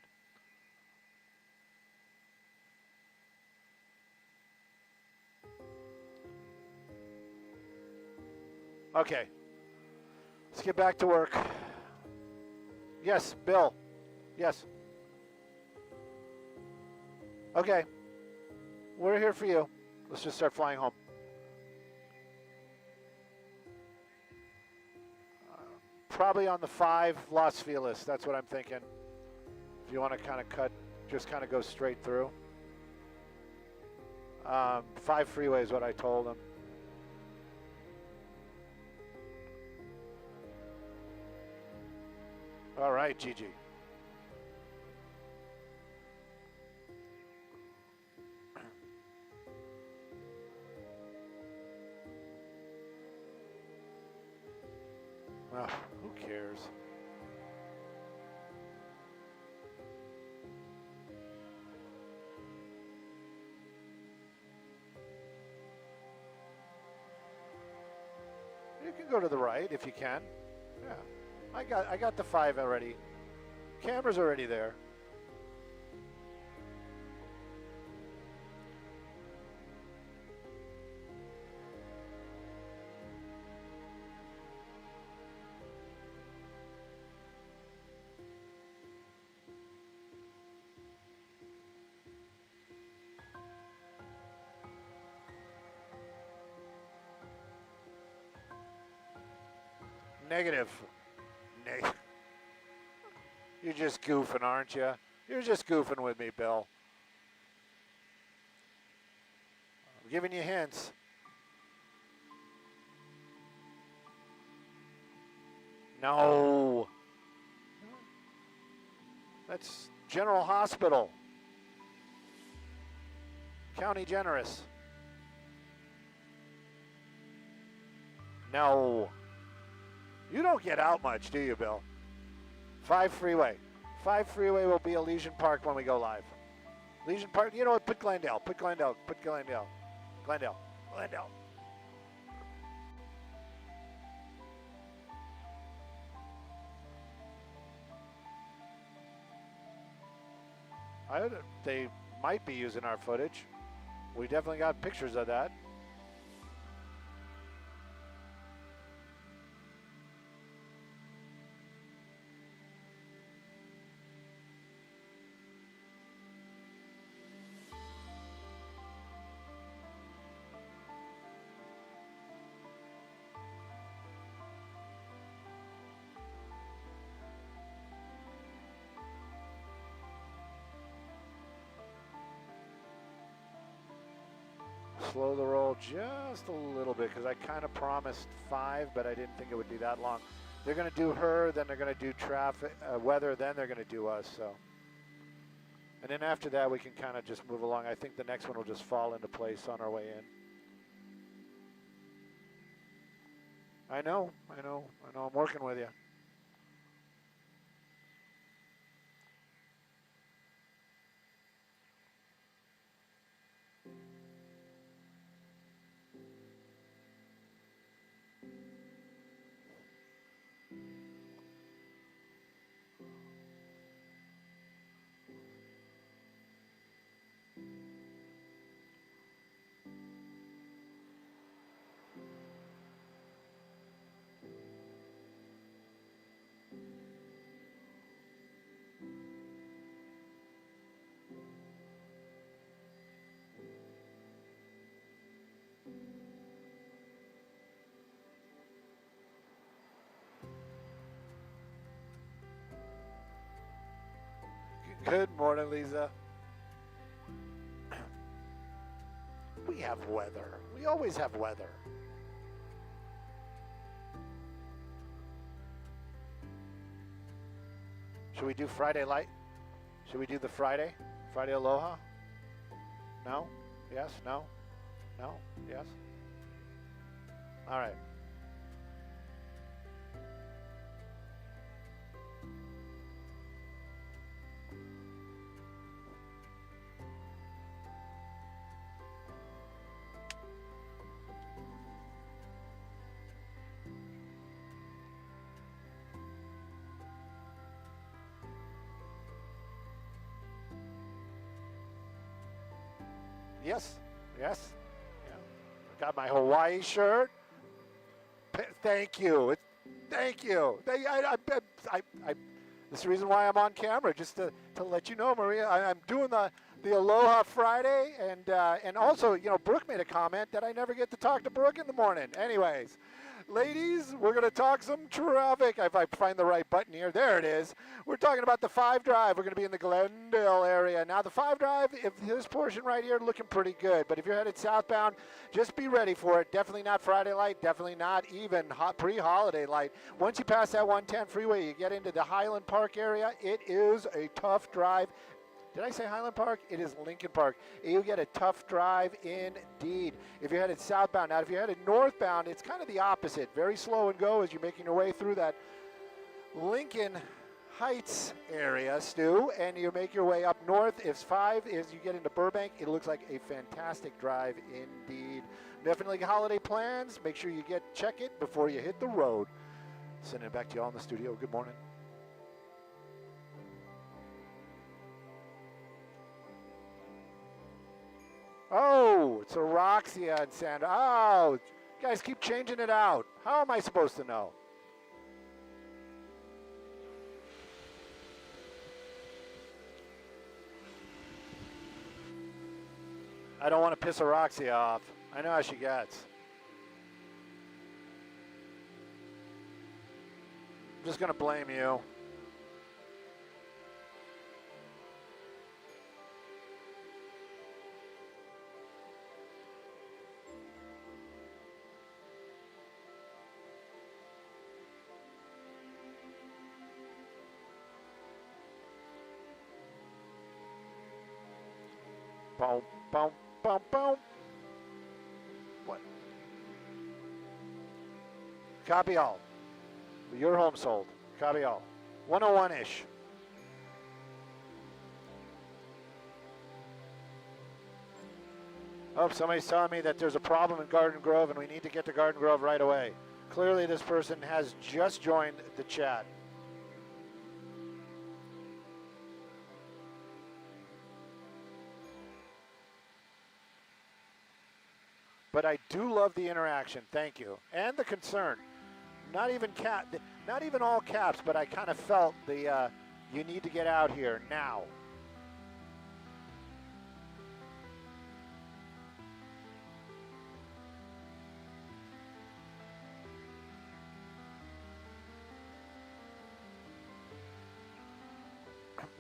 Okay. Let's get back to work. Yes, Bill. Yes. Okay. We're here for you. Let's just start flying home. Probably on the 5 Los Feliz. That's what I'm thinking. If you want to kind of cut, just kind of go straight through. 5 freeway is what I told him. All right, Gigi. Well, who cares? You can go to the right if you can. Yeah. I got the 5 already. Camera's already there. Negative. You're just goofing, aren't you? You're just goofing with me, Bill. I'm giving you hints. No. That's General Hospital. County Generous. No. You don't get out much, do you, Bill? 5 freeway. 5 freeway will be Elysian Park when we go live. Elysian Park, you know what? Put Glendale. Put Glendale. Put Glendale. Glendale. Glendale. They might be using our footage. We definitely got pictures of that. Slow the roll just a little bit because I kind of promised 5, but I didn't think it would be that long. They're going to do her, then they're going to do traffic, weather, then they're going to do us. So, and then after that, we can kind of just move along. I think the next one will just fall into place on our way in. I know. I'm working with you. Good morning, Lisa. We have weather. We always have weather. Should we do Friday light? Should we do the Friday? Friday Aloha? No? Yes? No? No? Yes? All right. Yes, yes. Yeah. Got my Hawaii shirt. Thank you. Thank you. This is the reason why I'm on camera, just to let you know, Maria. I'm doing the Aloha Friday, and also, you know, Brooke made a comment that I never get to talk to Brooke in the morning. Anyways, ladies, we're going to talk some traffic. If I find the right button here, there it is. We're talking about the 5 Drive. We're going to be in the Glendale area. Now, the 5 Drive, if this portion right here, looking pretty good. But if you're headed southbound, just be ready for it. Definitely not Friday light. Definitely not even pre-holiday light. Once you pass that 110 freeway, you get into the Highland Park area. It is a tough drive. Did I say Highland Park? It is Lincoln Park. You get a tough drive indeed. If you're headed southbound, now if you're headed northbound, it's kind of the opposite. Very slow and go as you're making your way through that Lincoln Heights area, Stu, and you make your way up north. If 5 is you get into Burbank, it looks like a fantastic drive indeed. Definitely holiday plans. Make sure you check it before you hit the road. Sending it back to you all in the studio. Good morning. Oh, it's a Roxia and Sandra. Oh, guys keep changing it out. How am I supposed to know? I don't want to piss a Roxia off. I know how she gets. I'm just going to blame you. Boom, boom, boom, boom. What? Copy all. Your home sold. Copy all. 101-ish. Oh, somebody's telling me that there's a problem in Garden Grove and we need to get to Garden Grove right away. Clearly this person has just joined the chat. But I do love the interaction. Thank you. And the concern. Not even all caps, but I kind of felt the you need to get out here now.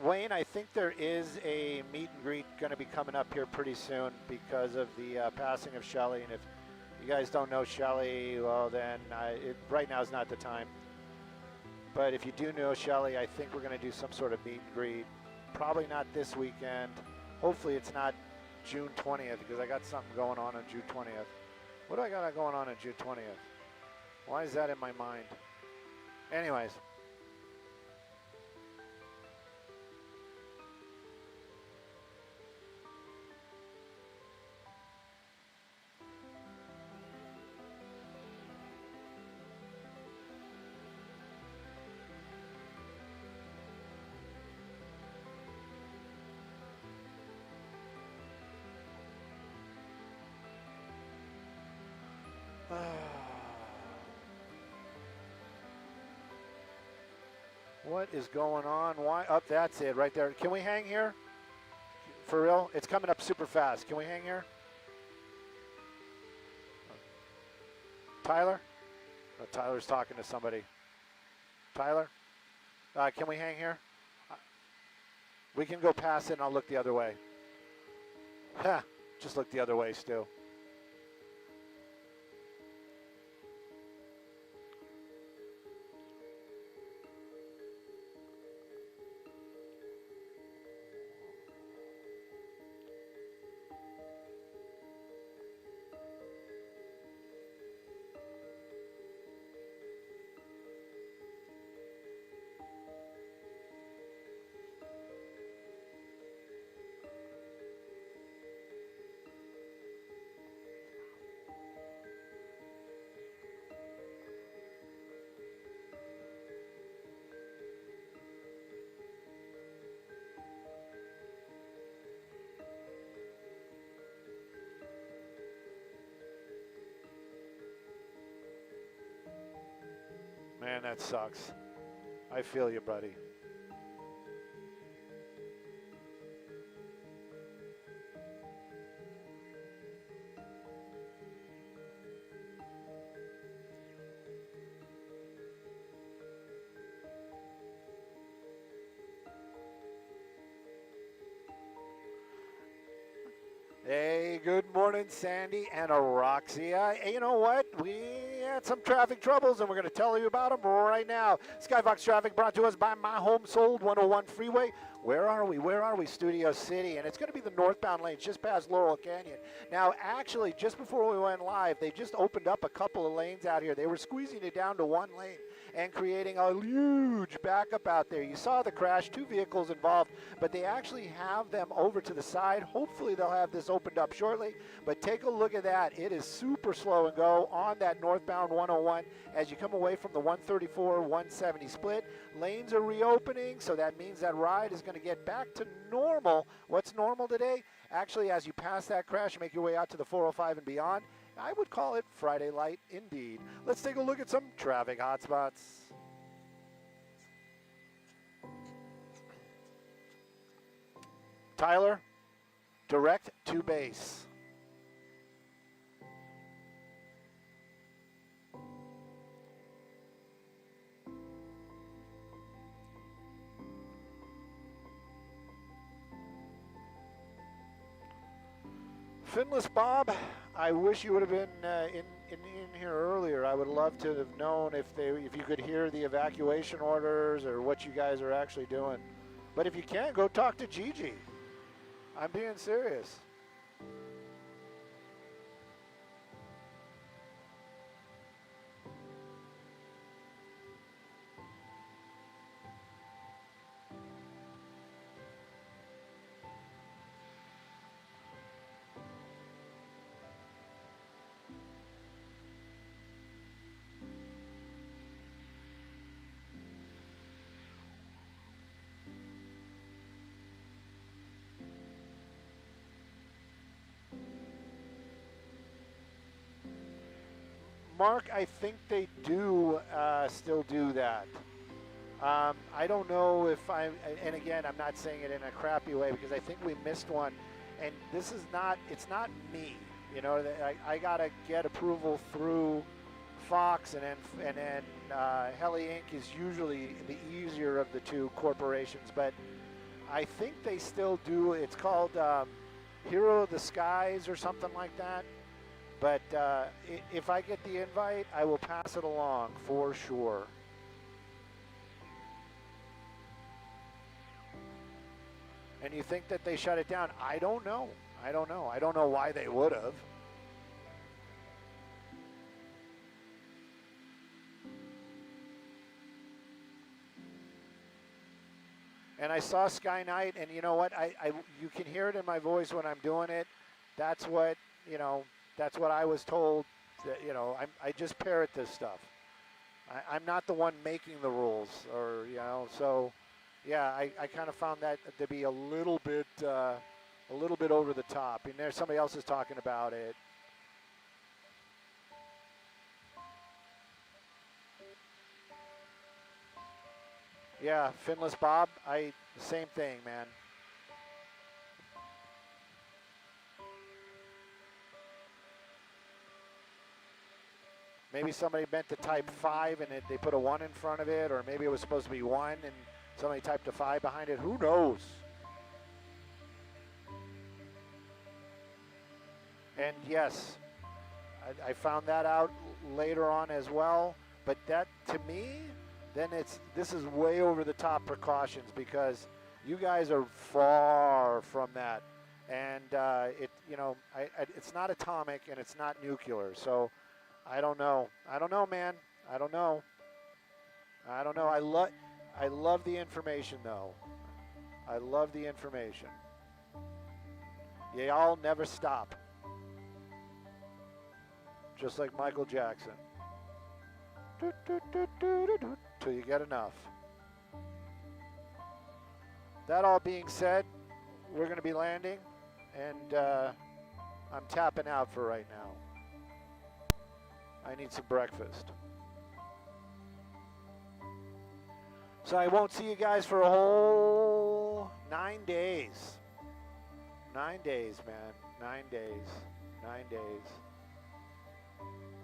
Wayne, I think there is a meet and greet going to be coming up here pretty soon because of the passing of Shelley. And if you guys don't know Shelley, well, then right now is not the time. But if you do know Shelley, I think we're going to do some sort of meet and greet. Probably not this weekend. Hopefully it's not June 20th because I got something going on June 20th. What do I got going on June 20th? Why is that in my mind? Anyways. What is going on? Why? Up, that's it right there. Can we hang here? For real? It's coming up super fast. Can we hang here? Tyler? Oh, Tyler's talking to somebody. Tyler? Can we hang here? We can go past it and I'll look the other way. Just look the other way, Stu. Man, that sucks. I feel you, buddy. good morning, Sandy and Roxy. You know what? We had some traffic troubles, and we're going to tell you about them right now. Skyfox traffic brought to us by My Home Sold 101 Freeway. Where are we? Where are we? Studio City, and it's going to be the northbound lanes just past Laurel Canyon. Now, actually, just before we went live, they just opened up a couple of lanes out here. They were squeezing it down to one lane and creating a huge backup out there. You saw the crash, 2 vehicles involved, but they actually have them over to the side. Hopefully they'll have this opened up shortly, but take a look at that. It is super slow and go on that northbound 101 as you come away from the 134-170 split. Lanes are reopening, so that means that ride is going to get back to normal. What's normal today? Actually, as you pass that crash and make your way out to the 405 and beyond, I would call it Friday light indeed. Let's take a look at some traffic hotspots. Tyler, direct to base. Finless Bob, I wish you would have been in here earlier. I would love to have known if you could hear the evacuation orders or what you guys are actually doing. But if you can't, go talk to Gigi. I'm being serious. Mark, I think they do still do that. I don't know if and again, I'm not saying it in a crappy way because I think we missed one. And this is not, it's not me. You know, I got to get approval through Fox, and then Heli Inc. is usually the easier of the two corporations. But I think they still do, it's called Hero of the Skies or something like that. But if I get the invite, I will pass it along for sure. And you think that they shut it down? I don't know. I don't know. I don't know why they would have. And I saw Sky Knight, and you know what? You can hear it in my voice when I'm doing it. That's what, you know, that's what I was told. That, you know, I just parrot this stuff. I'm not the one making the rules, or, you know, so yeah, I kind of found that to be a little bit over the top. And there's somebody else is talking about it. Yeah, Finless Bob, same thing, man. Maybe somebody meant to type 5 and they put a 1 in front of it, or maybe it was supposed to be 1 and somebody typed a 5 behind it. Who knows? And yes, I found that out later on as well. But that, to me, then this is way over the top precautions, because you guys are far from that. And it's not atomic and it's not nuclear. So I don't know. I don't know, man. I don't know. I don't know. I love the information, though. I love the information. Y'all never stop. Just like Michael Jackson. Till you get enough. That all being said, we're going to be landing, and I'm tapping out for right now. I need some breakfast. So I won't see you guys for a whole 9 days. 9 days, man. 9 days. 9 days.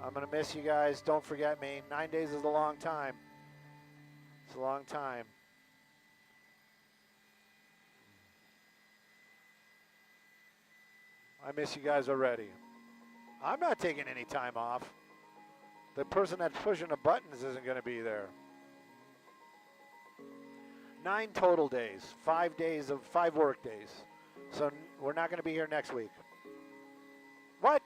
I'm going to miss you guys. Don't forget me. 9 days is a long time. It's a long time. I miss you guys already. I'm not taking any time off. The person that's pushing the buttons isn't going to be there. 9 total days, 5 work days. So we're not going to be here next week. What?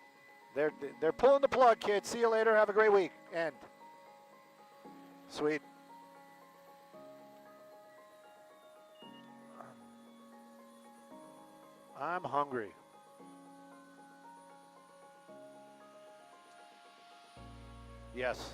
They're pulling the plug, kids. See you later. Have a great week. End. Sweet. I'm hungry. Yes.